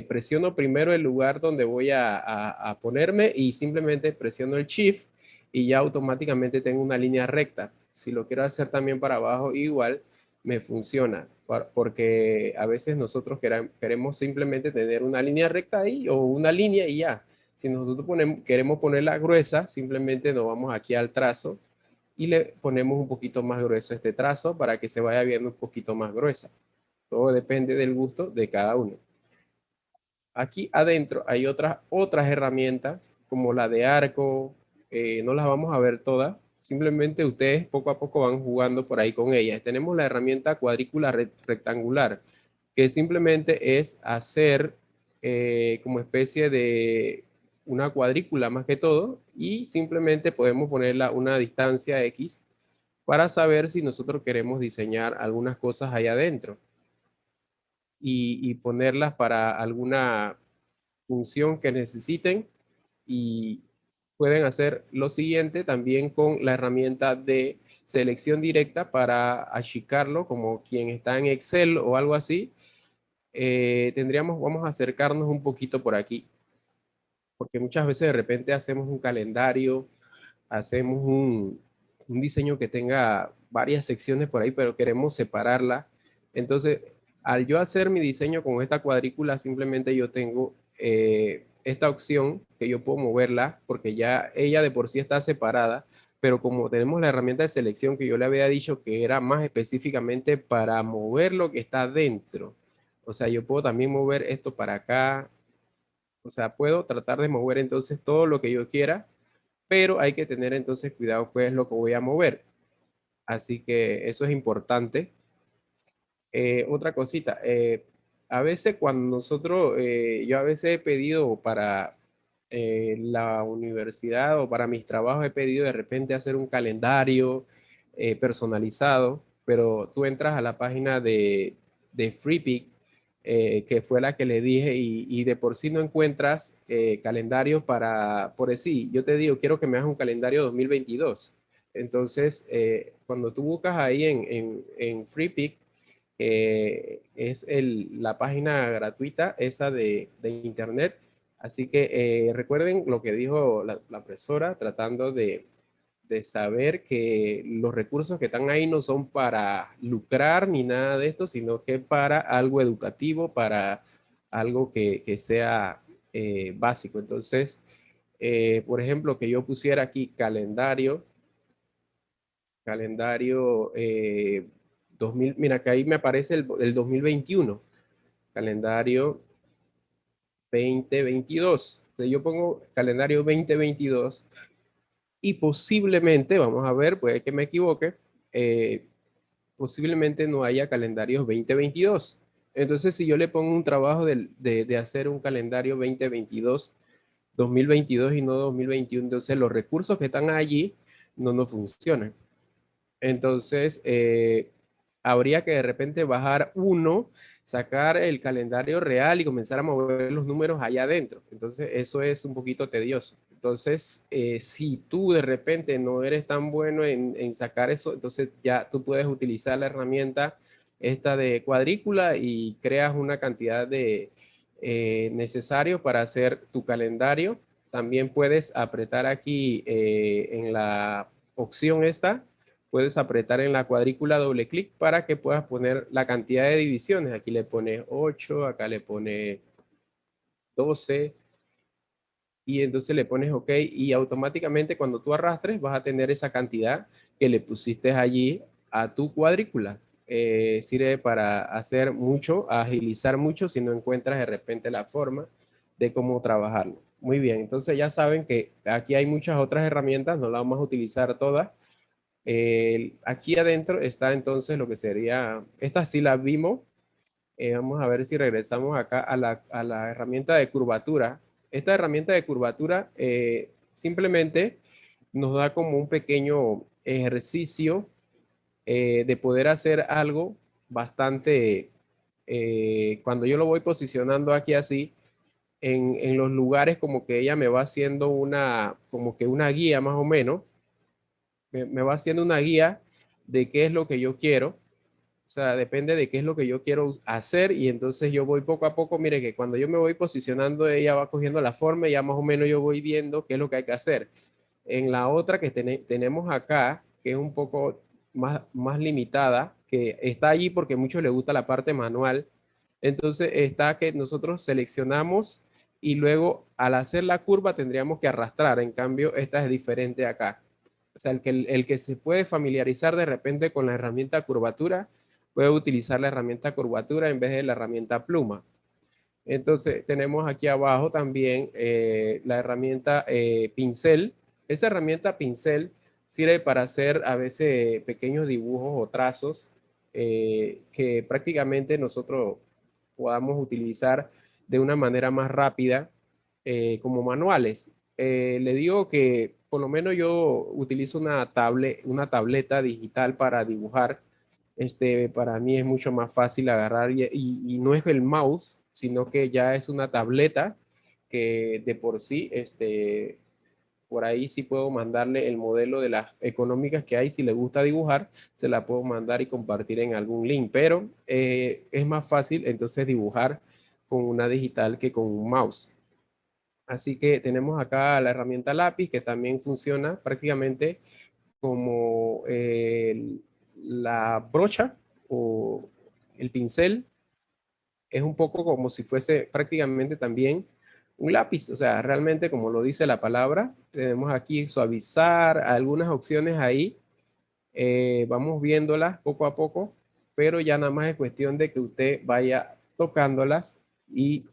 presiono primero el lugar donde voy a ponerme y simplemente presiono el Shift y ya automáticamente tengo una línea recta. Si lo quiero hacer también para abajo, igual me funciona, porque a veces nosotros queremos simplemente tener una línea recta ahí o una línea y ya. Si nosotros queremos ponerla gruesa, simplemente nos vamos aquí al trazo y le ponemos un poquito más grueso este trazo para que se vaya viendo un poquito más gruesa. Todo depende del gusto de cada uno. Aquí adentro hay otras herramientas como la de arco, no las vamos a ver todas, simplemente ustedes poco a poco van jugando por ahí con ellas. Tenemos la herramienta cuadrícula rectangular, que simplemente es hacer como especie de una cuadrícula más que todo, y simplemente podemos ponerla una distancia X para saber si nosotros queremos diseñar algunas cosas ahí adentro y ponerlas para alguna función que necesiten, y pueden hacer lo siguiente también con la herramienta de selección directa para achicarlo, como quien está en Excel o algo así. Vamos a acercarnos un poquito por aquí, porque muchas veces de repente hacemos un calendario, hacemos un diseño que tenga varias secciones por ahí, pero queremos separarla. Entonces, al yo hacer mi diseño con esta cuadrícula, simplemente yo tengo esta opción que yo puedo moverla, porque ya ella de por sí está separada, pero como tenemos la herramienta de selección que yo le había dicho que era más específicamente para mover lo que está dentro. O sea, yo puedo también mover esto para acá. O sea, puedo tratar de mover entonces todo lo que yo quiera, pero hay que tener entonces cuidado qué es lo que voy a mover. Así que eso es importante. Otra cosita, a veces cuando yo a veces he pedido para la universidad o para mis trabajos, he pedido de repente hacer un calendario personalizado, pero tú entras a la página de FreePic, que fue la que le dije, y de por sí no encuentras calendarios por decir, yo te digo, quiero que me hagas un calendario 2022. Entonces, cuando tú buscas ahí en FreePic, es la página gratuita esa de internet. Así que recuerden lo que dijo la profesora, tratando de saber que los recursos que están ahí no son para lucrar ni nada de esto, sino que para algo educativo, para algo que sea básico. Entonces, por ejemplo, que yo pusiera aquí calendario mira que ahí me aparece el 2021, calendario 2022. Entonces yo pongo calendario 2022 y posiblemente, vamos a ver, puede que me equivoque, posiblemente no haya calendarios 2022. Entonces, si yo le pongo un trabajo de hacer un calendario 2022, 2022 y no 2021, entonces los recursos que están allí no nos funcionan. Entonces, habría que de repente bajar uno, sacar el calendario real y comenzar a mover los números allá adentro. Entonces, eso es un poquito tedioso. Entonces, si tú de repente no eres tan bueno en sacar eso, entonces ya tú puedes utilizar la herramienta esta de cuadrícula y creas una cantidad de necesario para hacer tu calendario. También puedes apretar aquí en la opción esta, puedes apretar en la cuadrícula doble clic para que puedas poner la cantidad de divisiones. Aquí le pones 8, acá le pones 12 y entonces le pones OK y automáticamente cuando tú arrastres vas a tener esa cantidad que le pusiste allí a tu cuadrícula. Sirve para hacer mucho, agilizar mucho si no encuentras de repente la forma de cómo trabajarlo. Muy bien, entonces ya saben que aquí hay muchas otras herramientas, no las vamos a utilizar todas. Aquí adentro está entonces lo que sería, esta sí la vimos. Vamos a ver si regresamos acá a la herramienta de curvatura. Esta herramienta de curvatura simplemente nos da como un pequeño ejercicio de poder hacer algo bastante, cuando yo lo voy posicionando aquí así, en los lugares como que ella me va haciendo una, como que una guía más o menos, me va haciendo una guía de qué es lo que yo quiero. O sea, depende de qué es lo que yo quiero hacer y entonces yo voy poco a poco, mire que cuando yo me voy posicionando, ella va cogiendo la forma y ya más o menos yo voy viendo qué es lo que hay que hacer. En la otra que tenemos acá, que es un poco más limitada, que está allí porque a muchos les gusta la parte manual, entonces está que nosotros seleccionamos y luego al hacer la curva tendríamos que arrastrar. En cambio, esta es diferente acá. O sea, el que se puede familiarizar de repente con la herramienta curvatura, puede utilizar la herramienta curvatura en vez de la herramienta pluma. Entonces, tenemos aquí abajo también la herramienta pincel. Esa herramienta pincel sirve para hacer a veces pequeños dibujos o trazos que prácticamente nosotros podamos utilizar de una manera más rápida como manuales. Le digo que por lo menos yo utilizo una tableta digital para dibujar. Para mí es mucho más fácil agarrar y no es el mouse, sino que ya es una tableta que de por sí, por ahí sí puedo mandarle el modelo de las económicas que hay. Si le gusta dibujar, se la puedo mandar y compartir en algún link, pero es más fácil entonces dibujar con una digital que con un mouse. Así que tenemos acá la herramienta lápiz que también funciona prácticamente como la brocha o el pincel. Es un poco como si fuese prácticamente también un lápiz. O sea, realmente como lo dice la palabra, tenemos aquí suavizar, algunas opciones ahí. Vamos viéndolas poco a poco, pero ya nada más es cuestión de que usted vaya tocándolas y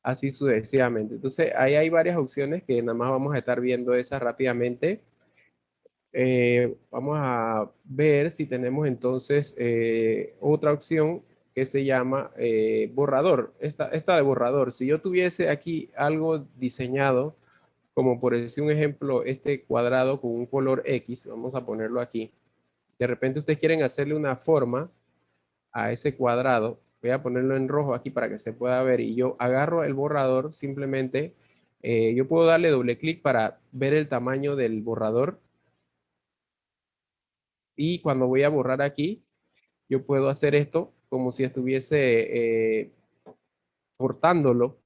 así sucesivamente. Entonces, ahí hay varias opciones que nada más vamos a estar viendo esas rápidamente. Vamos a ver si tenemos entonces otra opción que se llama borrador. Esta de borrador, si yo tuviese aquí algo diseñado, como por decir un ejemplo, este cuadrado con un color X, vamos a ponerlo aquí. De repente ustedes quieren hacerle una forma a ese cuadrado. Voy a ponerlo en rojo aquí para que se pueda ver y yo agarro el borrador simplemente. Yo puedo darle doble clic para ver el tamaño del borrador y cuando voy a borrar aquí, yo puedo hacer esto como si estuviese cortándolo.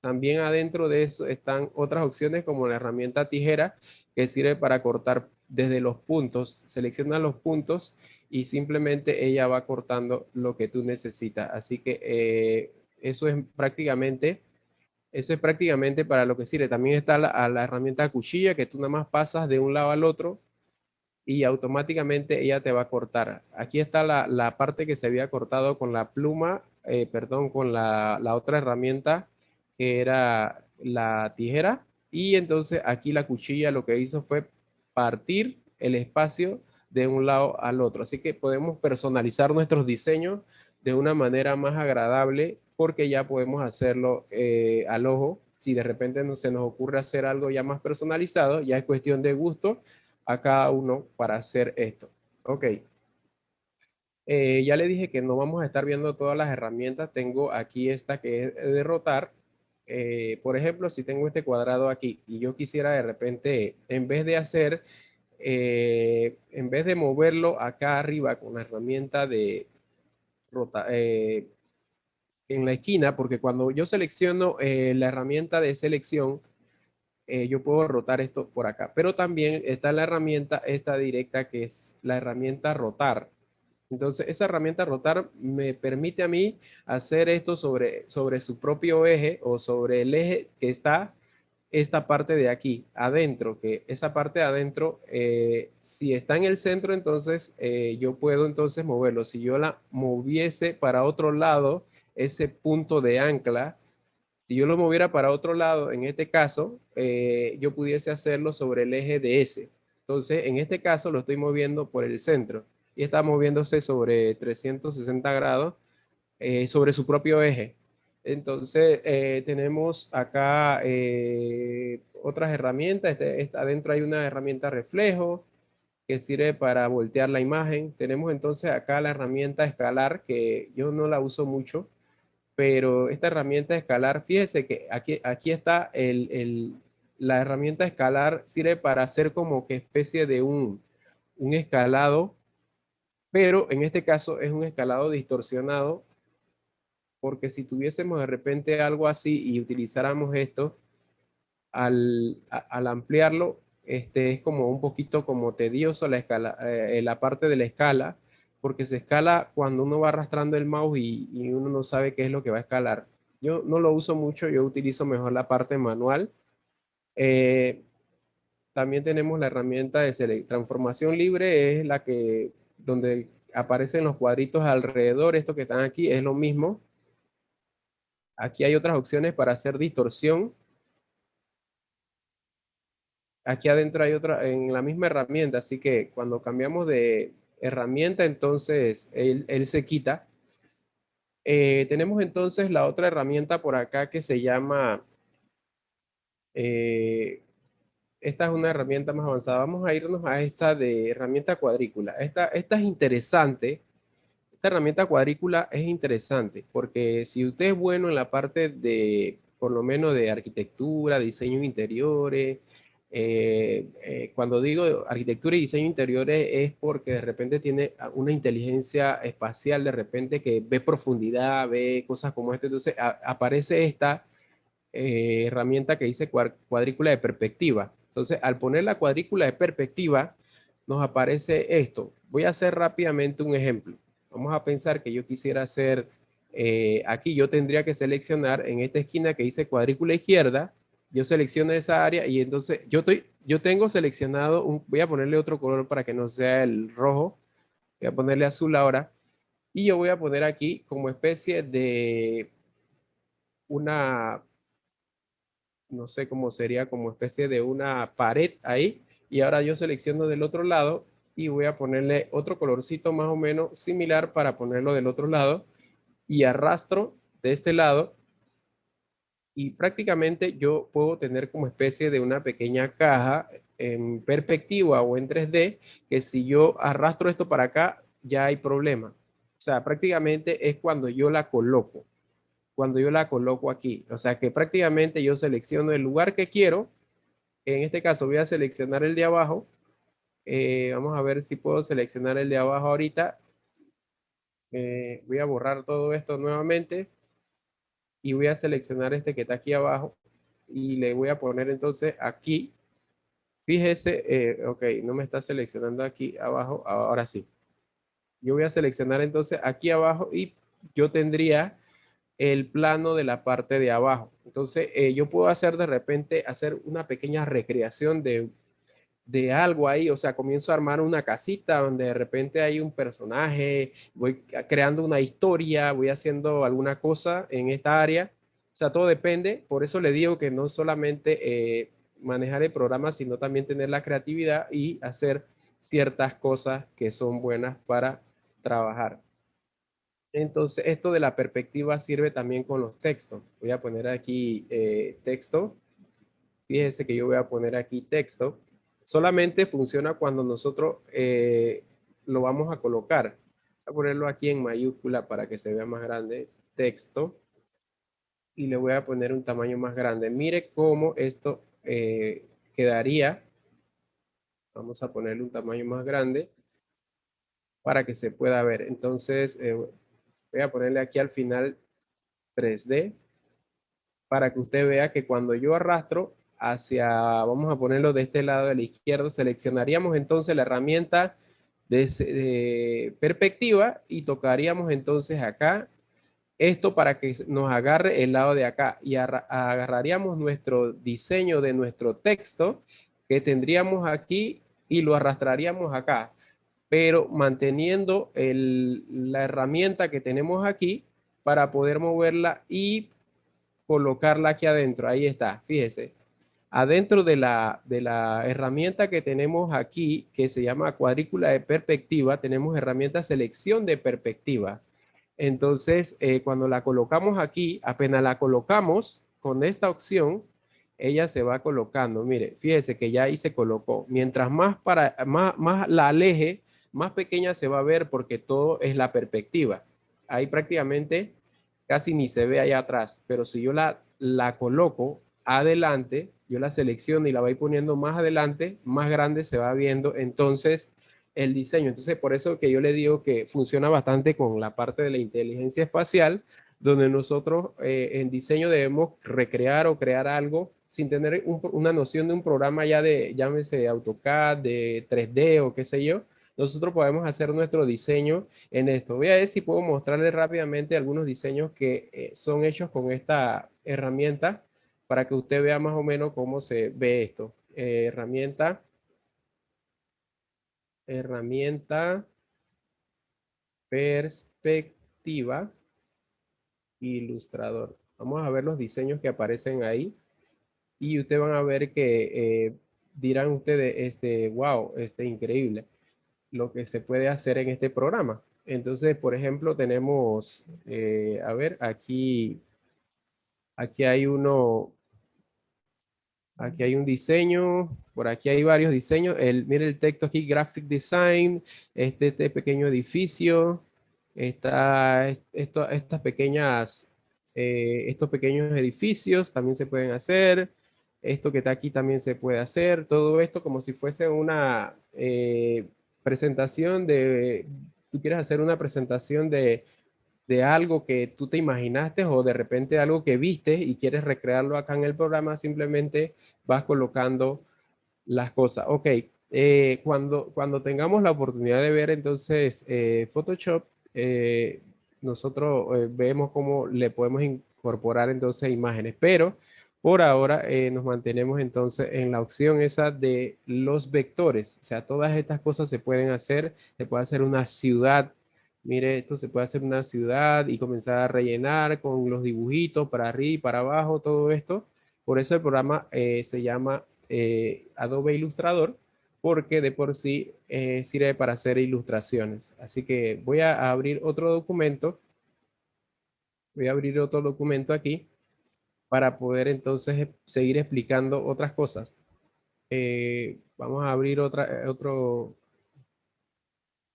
También adentro de eso están otras opciones como la herramienta tijera que sirve para cortar desde los puntos. Selecciona los puntos y simplemente ella va cortando lo que tú necesitas. Así que eso es prácticamente para lo que sirve. También está la herramienta cuchilla que tú nada más pasas de un lado al otro y automáticamente ella te va a cortar. Aquí está la parte que se había cortado con la pluma, perdón, con la otra herramienta que era la tijera. Y entonces aquí la cuchilla lo que hizo fue partir el espacio de un lado al otro. Así que podemos personalizar nuestros diseños de una manera más agradable porque ya podemos hacerlo al ojo. Si de repente no, se nos ocurre hacer algo ya más personalizado, ya es cuestión de gusto a cada uno para hacer esto. Ok. Ya le dije que no vamos a estar viendo todas las herramientas. Tengo aquí esta que es de rotar. Por ejemplo, si tengo este cuadrado aquí y yo quisiera de repente, en vez de moverlo acá arriba con la herramienta de rotar, en la esquina, porque cuando yo selecciono la herramienta de selección, yo puedo rotar esto por acá. Pero también está la herramienta esta directa que es la herramienta rotar. Entonces, esa herramienta rotar me permite a mí hacer esto sobre su propio eje o sobre el eje que está esta parte de aquí, adentro, que esa parte de adentro, si está en el centro, entonces yo puedo entonces moverlo. Si yo la moviese para otro lado, ese punto de ancla, si yo lo moviera para otro lado, en este caso, yo pudiese hacerlo sobre el eje de S. Entonces, en este caso lo estoy moviendo por el centro y está moviéndose sobre 360 grados sobre su propio eje. Entonces, tenemos acá otras herramientas. Adentro hay una herramienta reflejo que sirve para voltear la imagen. Tenemos entonces acá la herramienta escalar, que yo no la uso mucho, pero esta herramienta escalar, fíjese que aquí está la herramienta escalar, sirve para hacer como que especie de un escalado, pero en este caso es un escalado distorsionado, porque si tuviésemos de repente algo así y utilizáramos esto, al ampliarlo, es como un poquito como tedioso la parte de la escala, porque se escala cuando uno va arrastrando el mouse y uno no sabe qué es lo que va a escalar. Yo no lo uso mucho, yo utilizo mejor la parte manual. Eh, También tenemos la herramienta de transformación libre, es la que donde aparecen los cuadritos alrededor, estos que están aquí, es lo mismo. Aquí hay otras opciones para hacer distorsión. Aquí adentro hay otra en la misma herramienta, así que cuando cambiamos de herramienta, entonces él se quita. Tenemos entonces la otra herramienta por acá que se llama, eh, esta es una herramienta más avanzada. Vamos a irnos a esta de herramienta cuadrícula. Esta es interesante. Esta herramienta cuadrícula es interesante porque si usted es bueno en la parte de, por lo menos de arquitectura, diseño de interiores, cuando digo arquitectura y diseño de interiores es porque de repente tiene una inteligencia espacial, de repente que ve profundidad, ve cosas como esta, entonces aparece esta herramienta que dice cuadrícula de perspectiva. Entonces, al poner la cuadrícula de perspectiva, nos aparece esto. Voy a hacer rápidamente un ejemplo. Vamos a pensar que yo quisiera hacer, aquí yo tendría que seleccionar en esta esquina que dice cuadrícula izquierda, yo selecciono esa área y entonces yo tengo seleccionado, voy a ponerle otro color para que no sea el rojo, voy a ponerle azul ahora, y yo voy a poner aquí como especie de una, no sé cómo sería, como especie de una pared ahí. Y ahora yo selecciono del otro lado y voy a ponerle otro colorcito más o menos similar para ponerlo del otro lado y arrastro de este lado y prácticamente yo puedo tener como especie de una pequeña caja en perspectiva o en 3D que si yo arrastro esto para acá ya hay problema. O sea, prácticamente es cuando yo la coloco aquí. O sea que prácticamente yo selecciono el lugar que quiero. En este caso voy a seleccionar el de abajo. Vamos a ver si puedo seleccionar el de abajo ahorita. Voy a borrar todo esto nuevamente y voy a seleccionar este que está aquí abajo y le voy a poner entonces aquí. Fíjese, ok, no me está seleccionando aquí abajo, ahora sí. Yo voy a seleccionar entonces aquí abajo y yo tendría el plano de la parte de abajo. Entonces, yo puedo hacer de repente, hacer una pequeña recreación de algo ahí, o sea, comienzo a armar una casita donde de repente hay un personaje, voy creando una historia, voy haciendo alguna cosa en esta área, o sea, todo depende, por eso le digo que no solamente manejar el programa, sino también tener la creatividad y hacer ciertas cosas que son buenas para trabajar. Entonces, esto de la perspectiva sirve también con los textos. Voy a poner aquí texto. Fíjese que yo voy a poner aquí texto. Solamente funciona cuando nosotros lo vamos a colocar. Voy a ponerlo aquí en mayúscula para que se vea más grande. Texto. Y le voy a poner un tamaño más grande. Mire cómo esto quedaría. Vamos a ponerle un tamaño más grande para que se pueda ver. Entonces, voy a ponerle aquí al final 3D para que usted vea que cuando yo arrastro hacia, vamos a ponerlo de este lado de la izquierda, seleccionaríamos entonces la herramienta de perspectiva y tocaríamos entonces acá esto para que nos agarre el lado de acá y agarraríamos nuestro diseño de nuestro texto que tendríamos aquí y lo arrastraríamos acá, pero manteniendo la herramienta que tenemos aquí para poder moverla y colocarla aquí adentro. Ahí está, fíjese. Adentro de la herramienta que tenemos aquí, que se llama cuadrícula de perspectiva, tenemos herramienta selección de perspectiva. Entonces, cuando la colocamos aquí, apenas la colocamos con esta opción, ella se va colocando. Mire, fíjese que ya ahí se colocó. Mientras más la aleje, más pequeña se va a ver porque todo es la perspectiva. Ahí prácticamente casi ni se ve allá atrás, pero si yo la coloco adelante, yo la selecciono y la voy poniendo más adelante, más grande se va viendo entonces el diseño. Entonces, por eso que yo le digo que funciona bastante con la parte de la inteligencia espacial, donde nosotros en diseño debemos recrear o crear algo sin tener una noción de un programa ya de, llámese AutoCAD, de 3D o qué sé yo. Nosotros podemos hacer nuestro diseño en esto. Voy a ver si puedo mostrarles rápidamente algunos diseños que son hechos con esta herramienta para que usted vea más o menos cómo se ve esto. Herramienta perspectiva ilustrador. Vamos a ver los diseños que aparecen ahí y ustedes van a ver que dirán ustedes, wow, increíble lo que se puede hacer en este programa. Entonces, por ejemplo, tenemos, a ver, aquí hay uno, aquí hay un diseño, por aquí hay varios diseños. Mire el texto aquí, Graphic Design, este pequeño edificio, estas pequeñas, estos pequeños edificios también se pueden hacer. Esto que está aquí también se puede hacer. Todo esto como si fuese una presentación de, tú quieres hacer una presentación de algo que tú te imaginaste o de repente algo que viste y quieres recrearlo acá en el programa, simplemente vas colocando las cosas. Ok, cuando tengamos la oportunidad de ver entonces Photoshop, nosotros vemos cómo le podemos incorporar entonces imágenes, pero por ahora nos mantenemos entonces en la opción esa de los vectores. O sea, todas estas cosas se pueden hacer, se puede hacer una ciudad. Mire, esto se puede hacer una ciudad y comenzar a rellenar con los dibujitos para arriba y para abajo, todo esto. Por eso el programa se llama Adobe Illustrator, porque de por sí sirve para hacer ilustraciones. Así que voy a abrir otro documento. Voy a abrir otro documento aquí para poder entonces seguir explicando otras cosas. Vamos a abrir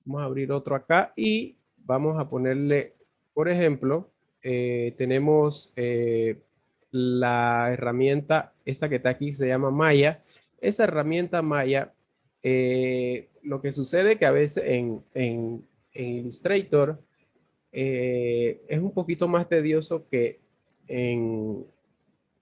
vamos a abrir otro acá y vamos a ponerle, por ejemplo, tenemos la herramienta, esta que está aquí se llama Maya. Esa herramienta Maya, lo que sucede que a veces en Illustrator es un poquito más tedioso que en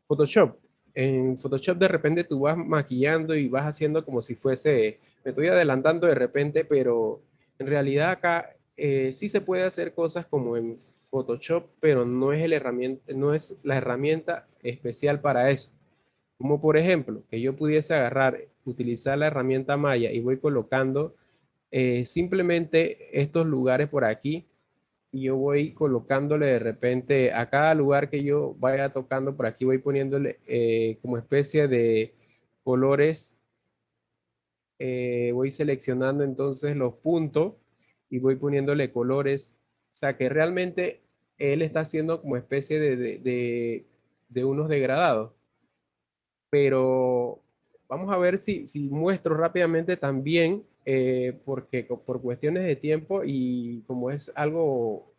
Photoshop. En Photoshop de repente tú vas maquillando y vas haciendo como si fuese, me estoy adelantando de repente, pero en realidad acá sí se puede hacer cosas como en Photoshop, pero no es la herramienta especial para eso. Como por ejemplo, que yo pudiese agarrar, utilizar la herramienta Maya y voy colocando simplemente estos lugares por aquí y yo voy colocándole de repente a cada lugar que yo vaya tocando por aquí, voy poniéndole como especie de colores, voy seleccionando entonces los puntos y voy poniéndole colores, o sea que realmente él está haciendo como especie de unos degradados, pero vamos a ver si muestro rápidamente también, porque por cuestiones de tiempo y como es algo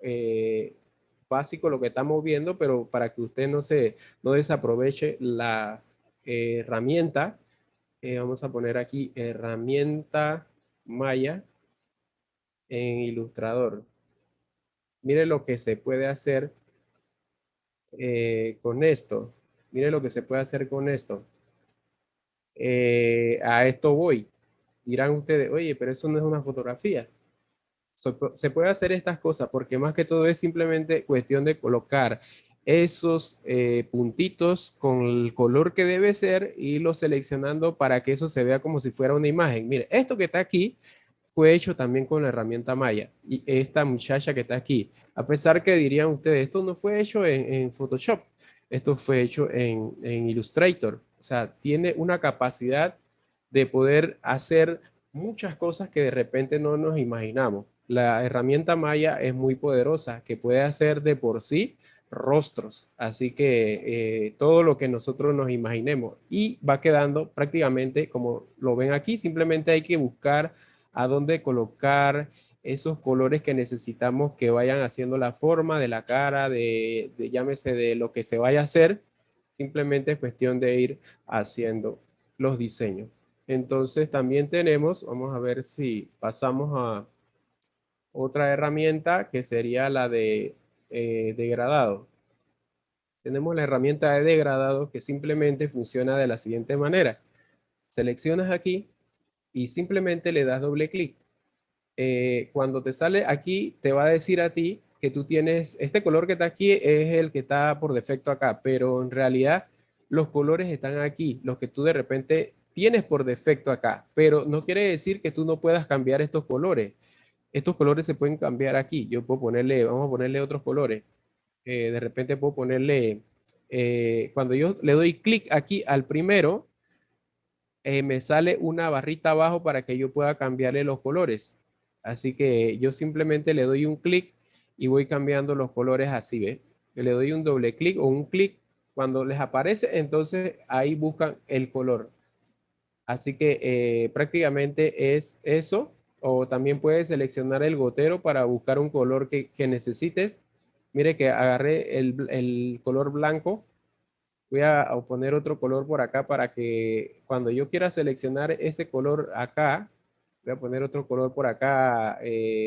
básico lo que estamos viendo, pero para que usted no desaproveche la herramienta, vamos a poner aquí herramienta Maya en Illustrator. Mire lo que se puede hacer con esto. Mire lo que se puede hacer con esto. A esto voy. Dirán ustedes, oye, pero eso no es una fotografía. Se puede hacer estas cosas porque más que todo es simplemente cuestión de colocar esos puntitos con el color que debe ser y lo seleccionando para que eso se vea como si fuera una imagen. Mire, esto que está aquí fue hecho también con la herramienta Maya. Y esta muchacha que está aquí, a pesar que dirían ustedes, esto no fue hecho en Photoshop, esto fue hecho en Illustrator. O sea, tiene una capacidad de poder hacer muchas cosas que de repente no nos imaginamos. La herramienta Maya es muy poderosa, que puede hacer de por sí rostros, así que todo lo que nosotros nos imaginemos y va quedando prácticamente como lo ven aquí, simplemente hay que buscar a dónde colocar esos colores que necesitamos que vayan haciendo la forma de la cara, llámese de lo que se vaya a hacer, simplemente es cuestión de ir haciendo los diseños. Entonces también tenemos, vamos a ver si pasamos a otra herramienta que sería la de degradado. Tenemos la herramienta de degradado que simplemente funciona de la siguiente manera. Seleccionas aquí y simplemente le das doble clic. Cuando te sale aquí, te va a decir a ti que tú tienes, este color que está aquí es el que está por defecto acá, pero en realidad los colores están aquí, los que tú de repente tienes por defecto acá, pero no quiere decir que tú no puedas cambiar estos colores. Estos colores se pueden cambiar aquí. Yo puedo ponerle, vamos a ponerle otros colores. De repente puedo ponerle, cuando yo le doy clic aquí al primero, me sale una barrita abajo para que yo pueda cambiarle los colores. Así que yo simplemente le doy un clic y voy cambiando los colores así, ¿ves? Le doy un doble clic o un clic. Cuando les aparece, entonces ahí buscan el color. Así que prácticamente es eso. O también puedes seleccionar el gotero para buscar un color que necesites. Mire que agarré el color blanco. Voy a poner otro color por acá para que cuando yo quiera seleccionar ese color acá, voy a poner otro color por acá.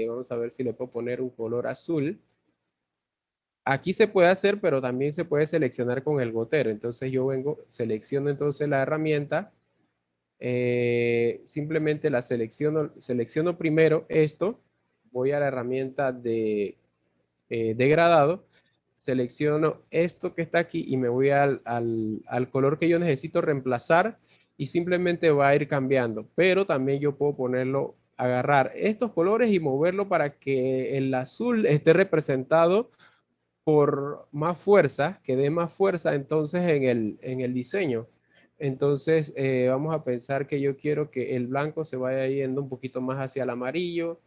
Vamos a ver si le puedo poner un color azul. Aquí se puede hacer, pero también se puede seleccionar con el gotero. Entonces yo vengo, selecciono entonces la herramienta. Simplemente la selecciono primero esto. Voy a la herramienta de degradado, selecciono esto que está aquí y me voy al color que yo necesito reemplazar y simplemente va a ir cambiando. Pero también yo puedo ponerlo, agarrar estos colores y moverlo para que el azul esté representado por más fuerza, que dé más fuerza entonces en el diseño. Entonces vamos a pensar que yo quiero que el blanco se vaya yendo un poquito más hacia el amarillo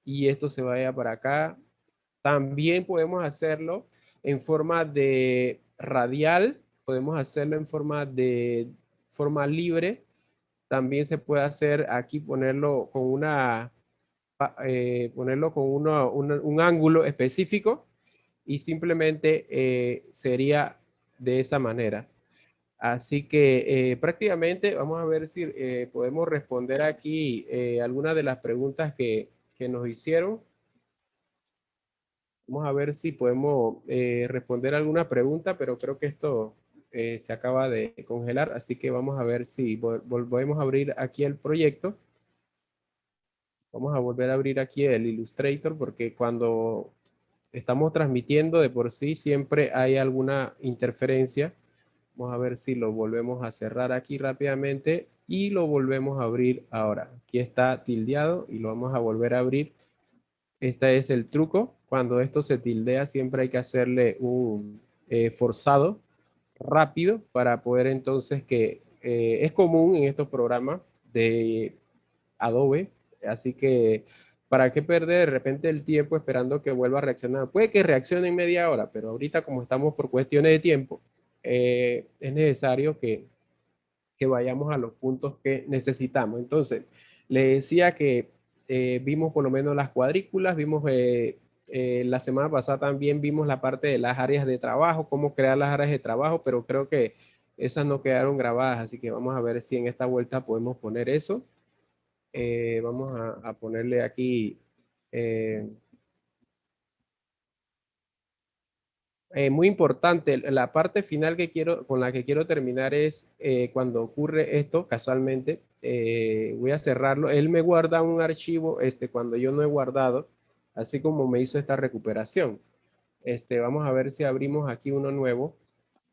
y esto se vaya para acá. También podemos hacerlo en forma de radial, podemos hacerlo en forma de forma libre. También se puede hacer aquí ponerlo con ponerlo con un ángulo específico y simplemente sería de esa manera. Así que prácticamente vamos a ver si podemos responder aquí algunas de las preguntas que nos hicieron. Vamos a ver si podemos responder alguna pregunta, pero creo que esto se acaba de congelar, así que vamos a ver si volvemos a abrir aquí el proyecto. Vamos a volver a abrir aquí el Illustrator porque cuando estamos transmitiendo de por sí siempre hay alguna interferencia. Vamos a ver si lo volvemos a cerrar aquí rápidamente y lo volvemos a abrir ahora. Aquí está tildeado y lo vamos a volver a abrir. Este es el truco. Cuando esto se tildea, siempre hay que hacerle un forzado rápido para poder entonces que es común en estos programas de Adobe. Así que, ¿para qué perder de repente el tiempo esperando que vuelva a reaccionar? Puede que reaccione en media hora, pero ahorita como estamos por cuestiones de tiempo, es necesario que vayamos a los puntos que necesitamos. Entonces, le decía que vimos por lo menos las cuadrículas, vimos la semana pasada también vimos la parte de las áreas de trabajo, cómo crear las áreas de trabajo, pero creo que esas no quedaron grabadas, así que vamos a ver si en esta vuelta podemos poner eso. Vamos a ponerle aquí muy importante, la parte final que quiero, con la que quiero terminar es cuando ocurre esto, casualmente, voy a cerrarlo. Él me guarda un archivo cuando yo no he guardado, así como me hizo esta recuperación. Vamos a ver si abrimos aquí uno nuevo,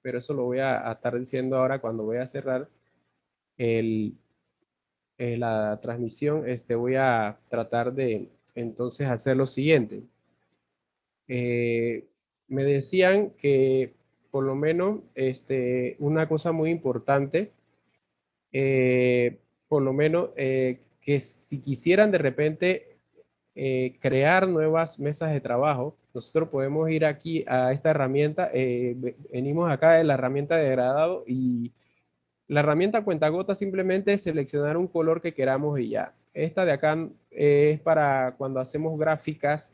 pero eso lo voy a estar diciendo ahora cuando voy a cerrar el, la transmisión. Voy a tratar de entonces hacer lo siguiente. Me decían que por lo menos una cosa muy importante, por lo menos que si quisieran de repente crear nuevas mesas de trabajo, nosotros podemos ir aquí a esta herramienta, venimos acá de la herramienta de degradado y la herramienta cuentagotas simplemente es seleccionar un color que queramos y ya. Esta de acá es para cuando hacemos gráficas,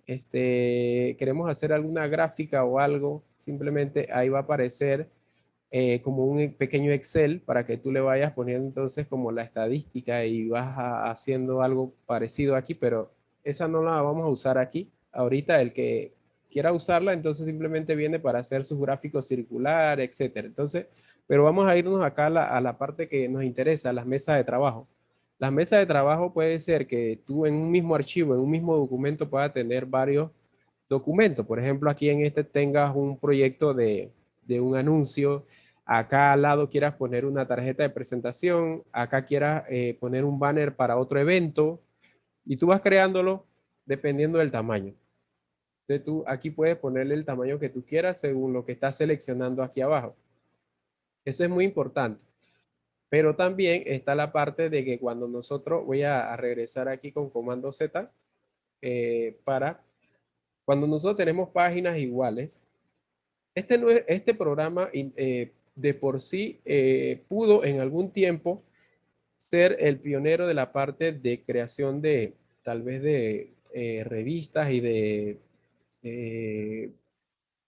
queremos hacer alguna gráfica o algo, simplemente ahí va a aparecer como un pequeño Excel para que tú le vayas poniendo entonces como la estadística y vas haciendo algo parecido aquí, pero esa no la vamos a usar aquí. Ahorita el que quiera usarla, entonces simplemente viene para hacer sus gráficos circulares, etcétera. Entonces, pero vamos a irnos acá a la parte que nos interesa, las mesas de trabajo. Las mesas de trabajo puede ser que tú en un mismo archivo, en un mismo documento puedas tener varios documentos. Por ejemplo, aquí en este tengas un proyecto de un anuncio, acá al lado quieras poner una tarjeta de presentación, acá quieras poner un banner para otro evento y tú vas creándolo dependiendo del tamaño. Entonces tú aquí puedes ponerle el tamaño que tú quieras según lo que estás seleccionando aquí abajo. Eso es muy importante. Pero también está la parte de que cuando nosotros, voy a regresar aquí con comando Z, para cuando nosotros tenemos páginas iguales, este programa de por sí pudo en algún tiempo ser el pionero de la parte de creación de tal vez de revistas y de eh,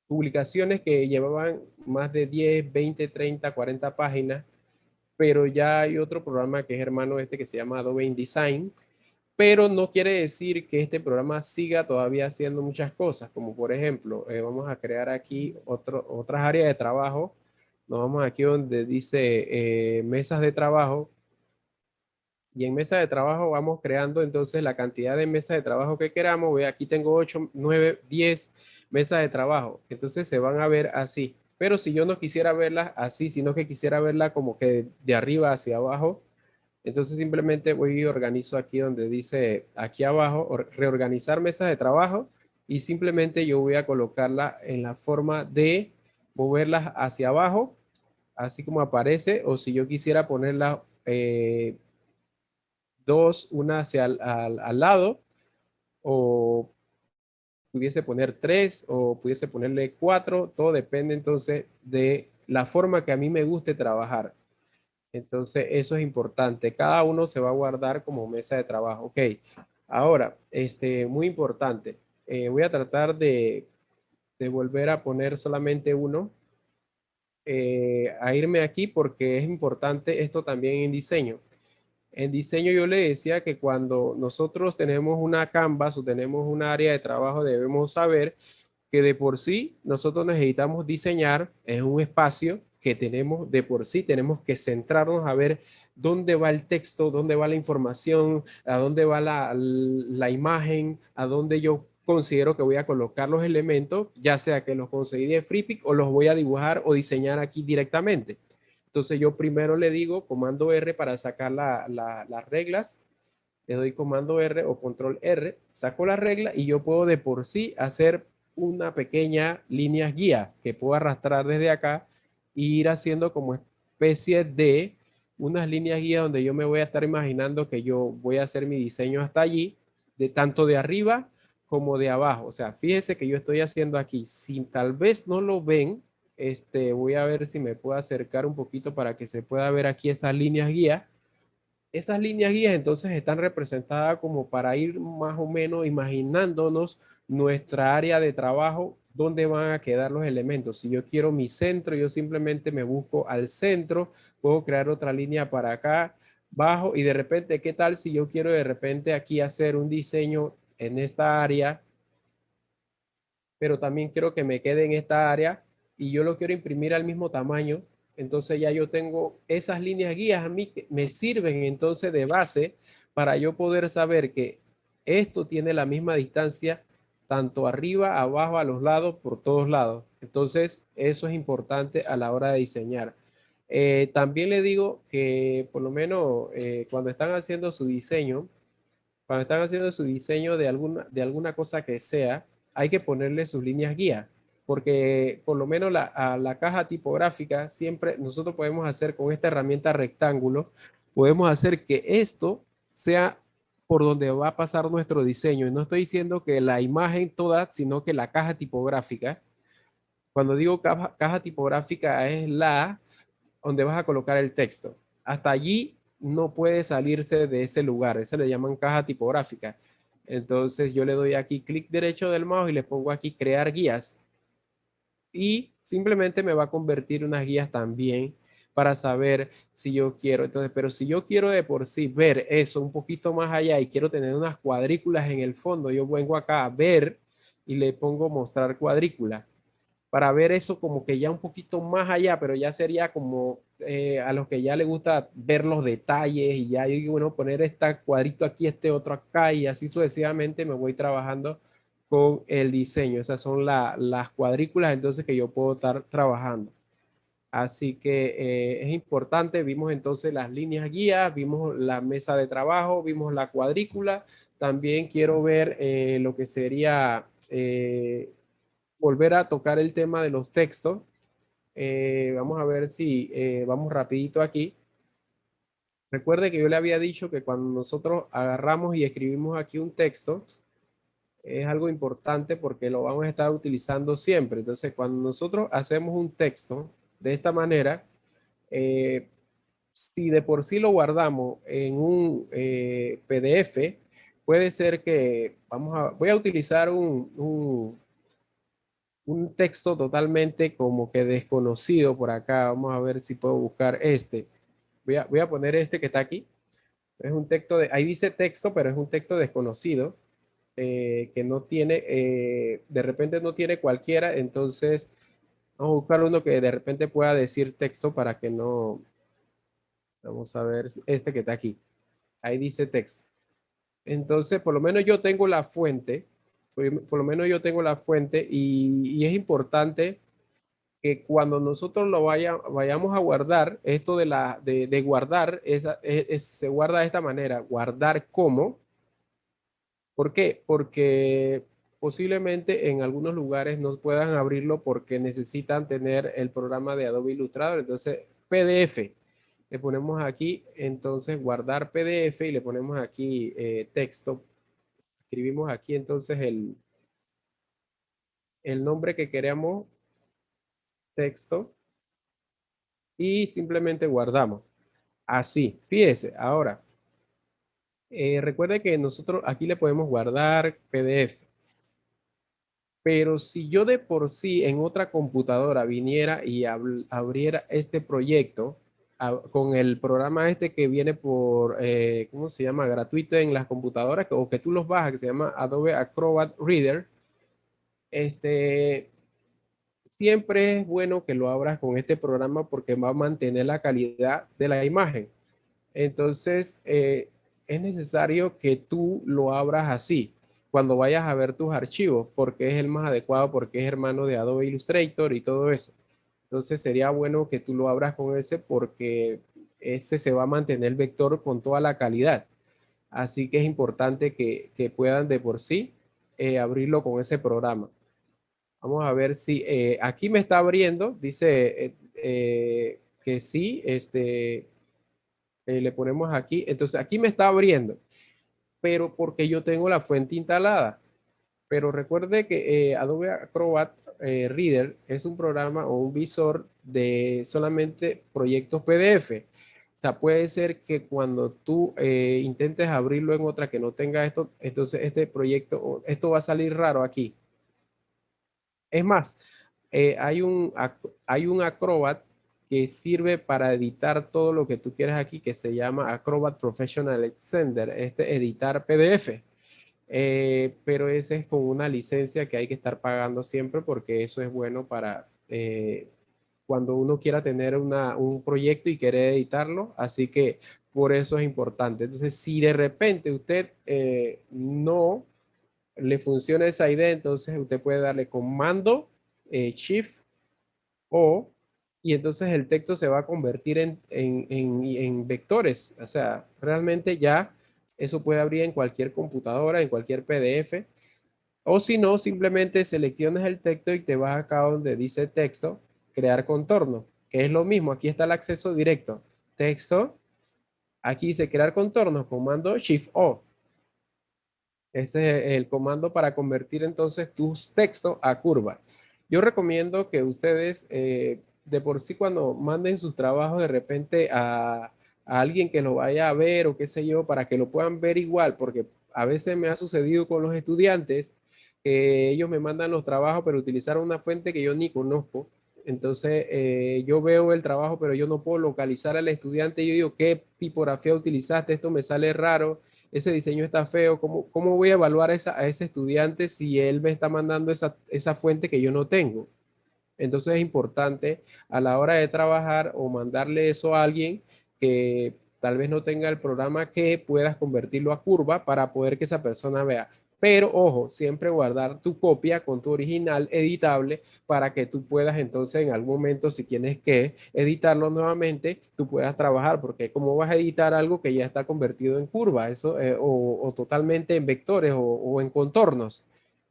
publicaciones que llevaban más de 10, 20, 30, 40 páginas, pero ya hay otro programa que es hermano que se llama Adobe InDesign, pero no quiere decir que este programa siga todavía haciendo muchas cosas, como por ejemplo, vamos a crear aquí otras áreas de trabajo. Nos vamos aquí donde dice mesas de trabajo y en mesa de trabajo vamos creando entonces la cantidad de mesas de trabajo que queramos. Ve, aquí tengo 8, 9, 10 mesas de trabajo. Entonces se van a ver así. Pero si yo no quisiera verlas así, sino que quisiera verla como que de arriba hacia abajo, entonces simplemente voy y organizo aquí donde dice aquí abajo, reorganizar mesas de trabajo y simplemente yo voy a colocarla en la forma de moverlas hacia abajo, así como aparece, o si yo quisiera ponerla dos, una hacia al lado, o pudiese poner tres, o pudiese ponerle cuatro, todo depende entonces de la forma que a mí me guste trabajar. Entonces, eso es importante. Cada uno se va a guardar como mesa de trabajo. Ok, ahora, muy importante. Voy a tratar de volver a poner solamente uno, a irme aquí porque es importante esto también en diseño. En diseño yo le decía que cuando nosotros tenemos una canvas o tenemos un área de trabajo, debemos saber que de por sí nosotros necesitamos diseñar en un espacio que tenemos de por sí, tenemos que centrarnos a ver dónde va el texto, dónde va la información, a dónde va la imagen, a dónde yo considero que voy a colocar los elementos, ya sea que los conseguí de FreePic o los voy a dibujar o diseñar aquí directamente. Entonces yo primero le digo comando R para sacar las reglas, le doy comando R o control R, saco la regla y yo puedo de por sí hacer una pequeña línea guía que puedo arrastrar desde acá e ir haciendo como especie de unas líneas guía donde yo me voy a estar imaginando que yo voy a hacer mi diseño hasta allí, de tanto de arriba como de abajo. O sea, fíjese que yo estoy haciendo aquí, si tal vez no lo ven, voy a ver si me puedo acercar un poquito para que se pueda ver aquí esas líneas guía. Esas líneas guías entonces están representadas como para ir más o menos imaginándonos nuestra área de trabajo, dónde van a quedar los elementos. Si yo quiero mi centro, yo simplemente me busco al centro, puedo crear otra línea para acá, bajo, y de repente, ¿qué tal si yo quiero de repente aquí hacer un diseño en esta área, pero también quiero que me quede en esta área y yo lo quiero imprimir al mismo tamaño? Entonces ya yo tengo esas líneas guías a mí que me sirven entonces de base para yo poder saber que esto tiene la misma distancia tanto arriba, abajo, a los lados, por todos lados. Entonces eso es importante a la hora de diseñar. También le digo que por lo menos cuando están haciendo su diseño, de alguna cosa que sea, hay que ponerle sus líneas guía, porque por lo menos a la caja tipográfica siempre nosotros podemos hacer con esta herramienta rectángulo, podemos hacer que esto sea por donde va a pasar nuestro diseño. Y no estoy diciendo que la imagen toda, sino que la caja tipográfica. Cuando digo caja tipográfica es la donde vas a colocar el texto. Hasta allí no puede salirse de ese lugar. Ese le llaman caja tipográfica. Entonces yo le doy aquí clic derecho del mouse y le pongo aquí crear guías. Y simplemente me va a convertir unas guías también para saber si yo quiero. Entonces, pero si yo quiero de por sí ver eso un poquito más allá y quiero tener unas cuadrículas en el fondo, yo vengo acá a ver y le pongo mostrar cuadrícula para ver eso como que ya un poquito más allá, pero ya sería como a los que ya les gusta ver los detalles y ya yo digo, bueno, poner este cuadrito aquí, este otro acá y así sucesivamente me voy trabajando con el diseño. Esas son las cuadrículas entonces que yo puedo estar trabajando. Así que es importante, vimos entonces las líneas guías, vimos la mesa de trabajo, vimos la cuadrícula, también quiero ver lo que sería volver a tocar el tema de los textos. Vamos a ver si vamos rapidito aquí. Recuerde que yo le había dicho que cuando nosotros agarramos y escribimos aquí un texto, es algo importante porque lo vamos a estar utilizando siempre. Entonces, cuando nosotros hacemos un texto de esta manera, si de por sí lo guardamos en un PDF, puede ser que voy a utilizar un texto totalmente como que desconocido por acá. Vamos a ver si puedo buscar este. Voy a poner este que está aquí. Es un texto ahí dice texto, pero es un texto desconocido que no tiene, de repente no tiene cualquiera. Entonces, vamos a buscar uno que de repente pueda decir texto para que no. Vamos a ver este que está aquí. Ahí dice texto. Entonces, por lo menos yo tengo la fuente. Por lo menos yo tengo la fuente y es importante que cuando nosotros vayamos a guardar, esto de guardar, se guarda de esta manera, guardar como. ¿Por qué? Porque posiblemente en algunos lugares no puedan abrirlo porque necesitan tener el programa de Adobe Illustrator. Entonces, PDF. Le ponemos aquí, entonces, guardar PDF y le ponemos aquí texto. Escribimos aquí entonces el nombre que queremos, texto, y simplemente guardamos. Así, fíjese, ahora, recuerde que nosotros aquí le podemos guardar PDF, pero si yo de por sí en otra computadora viniera y abriera este proyecto con el programa este que viene por, ¿cómo se llama? Gratuito en las computadoras o que tú los bajas, que se llama Adobe Acrobat Reader, siempre es bueno que lo abras con este programa porque va a mantener la calidad de la imagen. Entonces, es necesario que tú lo abras así. cuando vayas a ver tus archivos, porque es el más adecuado, porque es hermano de Adobe Illustrator y todo eso. Entonces sería bueno que tú lo abras con ese porque ese se va a mantener el vector con toda la calidad. Así que es importante que puedan de por sí abrirlo con ese programa. Vamos a ver si aquí me está abriendo, dice que sí, le ponemos aquí. Entonces aquí me está abriendo, pero porque yo tengo la fuente instalada. Pero recuerde que Adobe Acrobat Reader es un programa o un visor de solamente proyectos PDF. O sea, puede ser que cuando tú intentes abrirlo en otra que no tenga esto, entonces este proyecto, esto va a salir raro aquí. Es más, hay un Acrobat que sirve para editar todo lo que tú quieras aquí, que se llama Acrobat Professional Extender, editar PDF. Pero ese es con una licencia que hay que estar pagando siempre porque eso es bueno para cuando uno quiera tener un proyecto y quiere editarlo. Así que por eso es importante. Entonces, si de repente usted no le funciona esa idea, entonces usted puede darle comando Shift O y entonces el texto se va a convertir en vectores. O sea, realmente ya eso puede abrir en cualquier computadora, en cualquier PDF. O si no, simplemente seleccionas el texto y te vas acá donde dice texto, crear contorno, que es lo mismo. Aquí está el acceso directo. Texto, aquí dice crear contorno, comando Shift O. Ese es el comando para convertir entonces tus textos a curva. Yo recomiendo que ustedes de por sí cuando manden sus trabajos de repente a alguien que lo vaya a ver o qué sé yo, para que lo puedan ver igual, porque a veces me ha sucedido con los estudiantes que ellos me mandan los trabajos pero utilizaron una fuente que yo ni conozco. Entonces yo veo el trabajo pero yo no puedo localizar al estudiante y yo digo, ¿qué tipografía utilizaste? Esto me sale raro, ese diseño está feo, ¿cómo voy a evaluar a ese estudiante si él me está mandando esa fuente que yo no tengo? Entonces es importante a la hora de trabajar o mandarle eso a alguien que tal vez no tenga el programa que puedas convertirlo a curva para poder que esa persona vea. Pero ojo, siempre guardar tu copia con tu original editable para que tú puedas entonces en algún momento, si tienes que editarlo nuevamente, tú puedas trabajar, porque como vas a editar algo que ya está convertido en curva, eso, o totalmente en vectores o en contornos.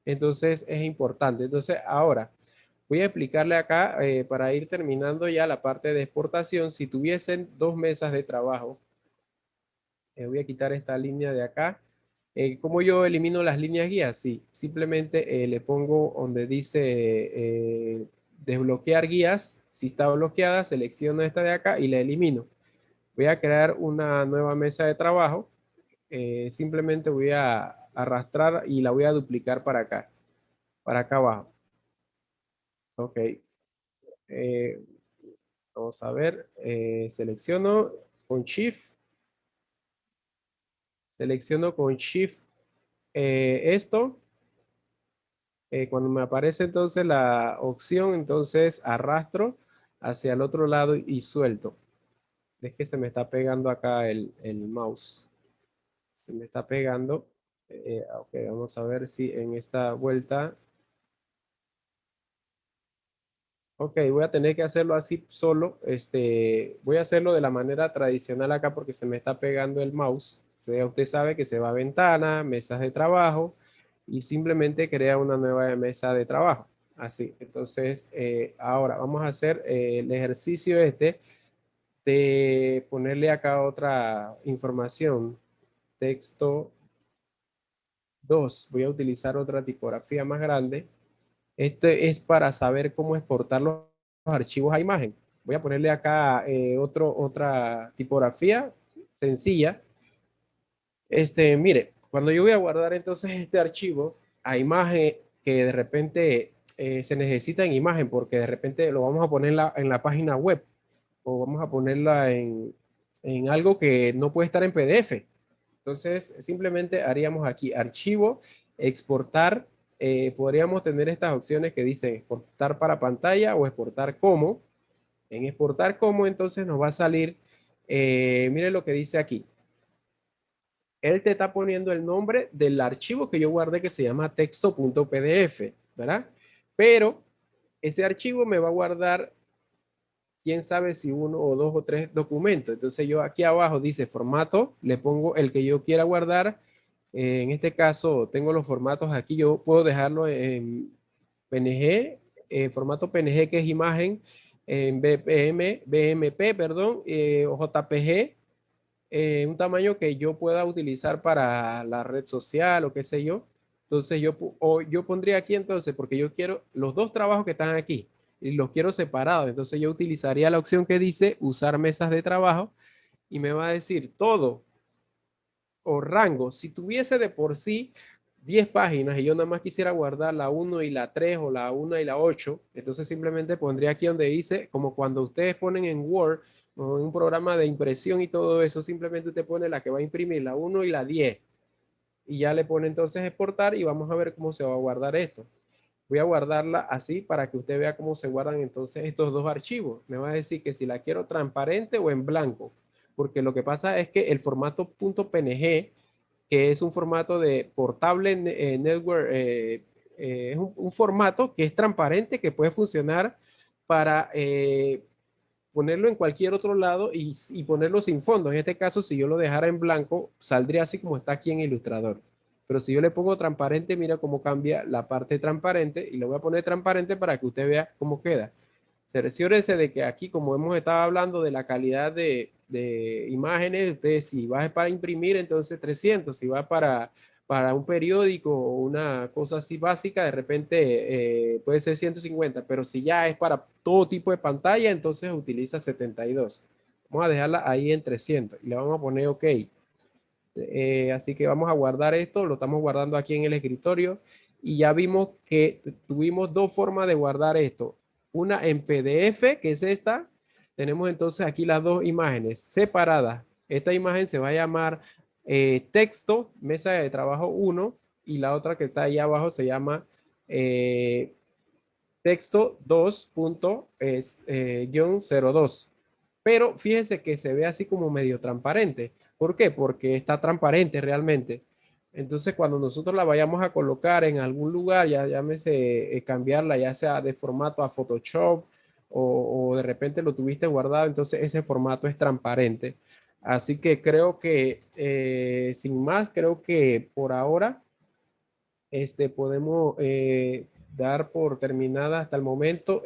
Entonces es importante. Entonces ahora voy a explicarle acá para ir terminando ya la parte de exportación. Si tuviesen 2 mesas de trabajo, voy a quitar esta línea de acá. ¿Cómo yo elimino las líneas guías? Sí, simplemente le pongo donde dice desbloquear guías. Si está bloqueada, selecciono esta de acá y la elimino. Voy a crear una nueva mesa de trabajo. Simplemente voy a arrastrar y la voy a duplicar para acá abajo. Ok. Eh, Vamos a ver, selecciono con Shift esto. Cuando me aparece entonces la opción, entonces arrastro hacia el otro lado y suelto. Es que se me está pegando acá el mouse. Se me está pegando. Ok, vamos a ver si en esta vuelta. Ok, voy a tener que hacerlo así solo. Voy a hacerlo de la manera tradicional acá porque se me está pegando el mouse. Usted sabe que se va a ventana, mesas de trabajo y simplemente crea una nueva mesa de trabajo. Así. Entonces, ahora vamos a hacer el ejercicio de ponerle acá otra información. Texto 2. Voy a utilizar otra tipografía más grande. Este es para saber cómo exportar los archivos a imagen. Voy a ponerle acá otra tipografía sencilla. Mire, cuando yo voy a guardar entonces este archivo a imagen que de repente se necesita en imagen porque de repente lo vamos a poner en la página web o vamos a ponerla en algo que no puede estar en PDF. Entonces, simplemente haríamos aquí archivo, exportar. Podríamos tener estas opciones que dicen exportar para pantalla o exportar como. En exportar como, entonces nos va a salir, miren lo que dice aquí. él te está poniendo el nombre del archivo que yo guardé que se llama texto.pdf, ¿verdad? Pero ese archivo me va a guardar, quién sabe si uno o dos o tres documentos. Entonces yo aquí abajo dice formato, le pongo el que yo quiera guardar. En este caso tengo los formatos aquí, yo puedo dejarlo en PNG, formato PNG que es imagen, en BMP, perdón, o JPG, un tamaño que yo pueda utilizar para la red social o qué sé yo. Entonces yo pondría aquí entonces, porque yo quiero los dos trabajos que están aquí y los quiero separados. Entonces yo utilizaría la opción que dice usar mesas de trabajo y me va a decir todo o rango. Si tuviese de por sí 10 páginas y yo nada más quisiera guardar la 1 y la 3 o la 1 y la 8, entonces simplemente pondría aquí donde dice, como cuando ustedes ponen en Word o en un programa de impresión y todo eso, simplemente usted pone la que va a imprimir, la 1 y la 10, y ya le pone entonces exportar y vamos a ver cómo se va a guardar esto. Voy a guardarla así para que usted vea cómo se guardan entonces estos dos archivos. Me va a decir que si la quiero transparente o en blanco, porque lo que pasa es que el formato .png, que es un formato de portable network, es un formato que es transparente, que puede funcionar para ponerlo en cualquier otro lado y ponerlo sin fondo. En este caso, si yo lo dejara en blanco, saldría así como está aquí en Illustrator. Pero si yo le pongo transparente, mira cómo cambia la parte transparente y le voy a poner transparente para que usted vea cómo queda. Cerciórese de que aquí, como hemos estado hablando de la calidad de imágenes, usted si va para imprimir, entonces 300, si va para un periódico o una cosa así básica, de repente puede ser 150, pero si ya es para todo tipo de pantalla, entonces utiliza 72. Vamos a dejarla ahí en 300 y le vamos a poner OK. Así que vamos a guardar esto, lo estamos guardando aquí en el escritorio y ya vimos que tuvimos dos formas de guardar esto. Una en PDF, que es esta. Tenemos entonces aquí las dos imágenes separadas. Esta imagen se va a llamar texto, mesa de trabajo 1, y la otra que está ahí abajo se llama texto 2.02. Pero fíjense que se ve así como medio transparente. ¿Por qué? Porque está transparente realmente. Entonces, cuando nosotros la vayamos a colocar en algún lugar, ya llámese cambiarla, ya sea de formato a Photoshop o de repente lo tuviste guardado, entonces ese formato es transparente. Así que creo que, sin más, creo que por ahora podemos dar por terminada hasta el momento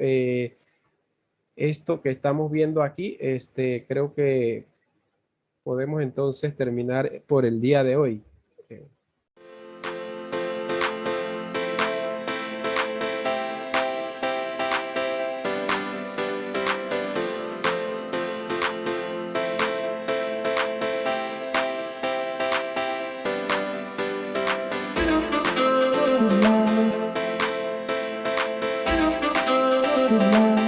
esto que estamos viendo aquí. Creo que podemos entonces terminar por el día de hoy. Thank you.